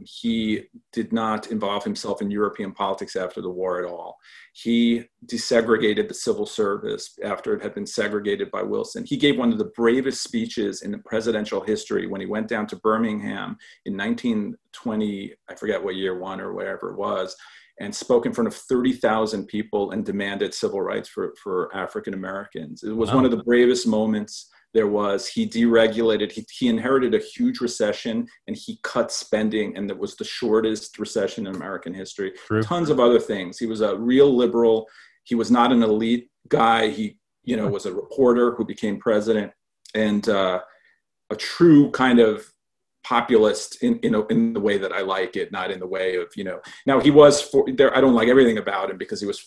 He did not involve himself in European politics after the war at all. He desegregated the civil service after it had been segregated by Wilson. He gave one of the bravest speeches in the presidential history when he went down to Birmingham in 1920, I forget what year one or whatever it was, and spoke in front of 30,000 people and demanded civil rights for African Americans. It was one of the bravest moments there was. He deregulated, he inherited a huge recession and he cut spending, and it was the shortest recession in American history. True. Tons of other things. He was a real liberal. He was not an elite guy. He, was a reporter who became president, and a true kind of populist in the way that I like it, not in the way of, now he was for there. I don't like everything about him because he was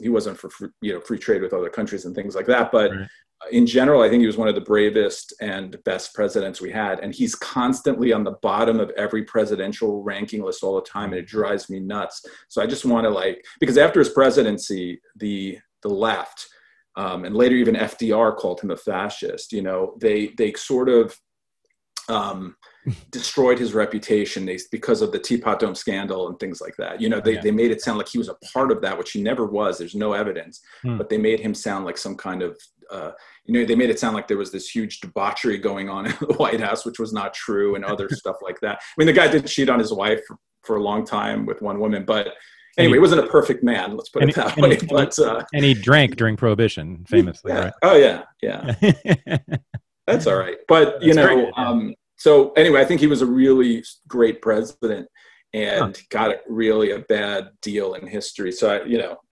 he wasn't for free trade with other countries and things like that. But right. In general, I think he was one of the bravest and best presidents we had. And he's constantly on the bottom of every presidential ranking list all the time. And it drives me nuts. So I just want to because after his presidency, the left, and later even FDR called him a fascist, they sort of, destroyed his reputation because of the Teapot Dome scandal and things like that. They made it sound like he was a part of that, which he never was. There's no evidence, but they made him sound like some kind of, they made it sound like there was this huge debauchery going on in the White House, which was not true, and other stuff like that. I mean, the guy did cheat on his wife for a long time with one woman, but anyway, he wasn't a perfect man. Let's put it that way. And he drank during Prohibition, famously. Yeah. Right? Oh yeah. That's all right. But so anyway, I think he was a really great president and got really a bad deal in history. So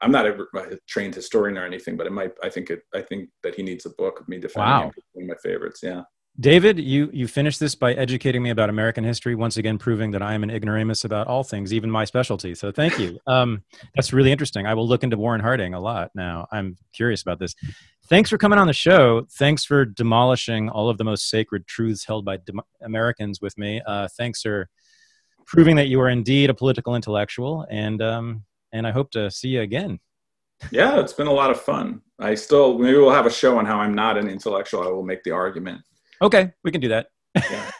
I'm not a trained historian or anything, but I think that he needs a book of me defending him one of my favorites. Yeah. David, you finished this by educating me about American history, once again proving that I am an ignoramus about all things, even my specialty. So thank you. That's really interesting. I will look into Warren Harding a lot now. I'm curious about this. Thanks for coming on the show. Thanks for demolishing all of the most sacred truths held by Americans with me. Thanks for proving that you are indeed a political intellectual, and I hope to see you again. Yeah, it's been a lot of fun. Maybe we'll have a show on how I'm not an intellectual. I will make the argument. Okay, we can do that. Yeah.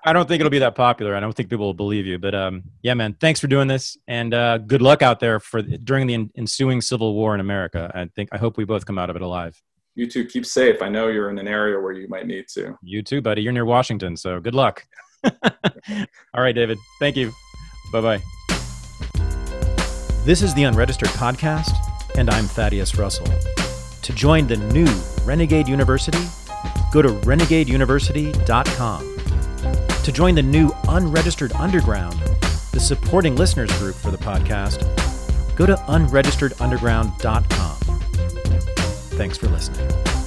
I don't think it'll be that popular. I don't think people will believe you. But yeah, man, thanks for doing this. And good luck out there during the ensuing civil war in America. I hope we both come out of it alive. You too. Keep safe. I know you're in an area where you might need to. You too, buddy. You're near Washington, so good luck. All right, David. Thank you. Bye-bye. This is the Unregistered Podcast, and I'm Thaddeus Russell. To join the new Renegade University, go to renegadeuniversity.com. To join the new Unregistered Underground, the supporting listeners group for the podcast, go to unregisteredunderground.com. Thanks for listening.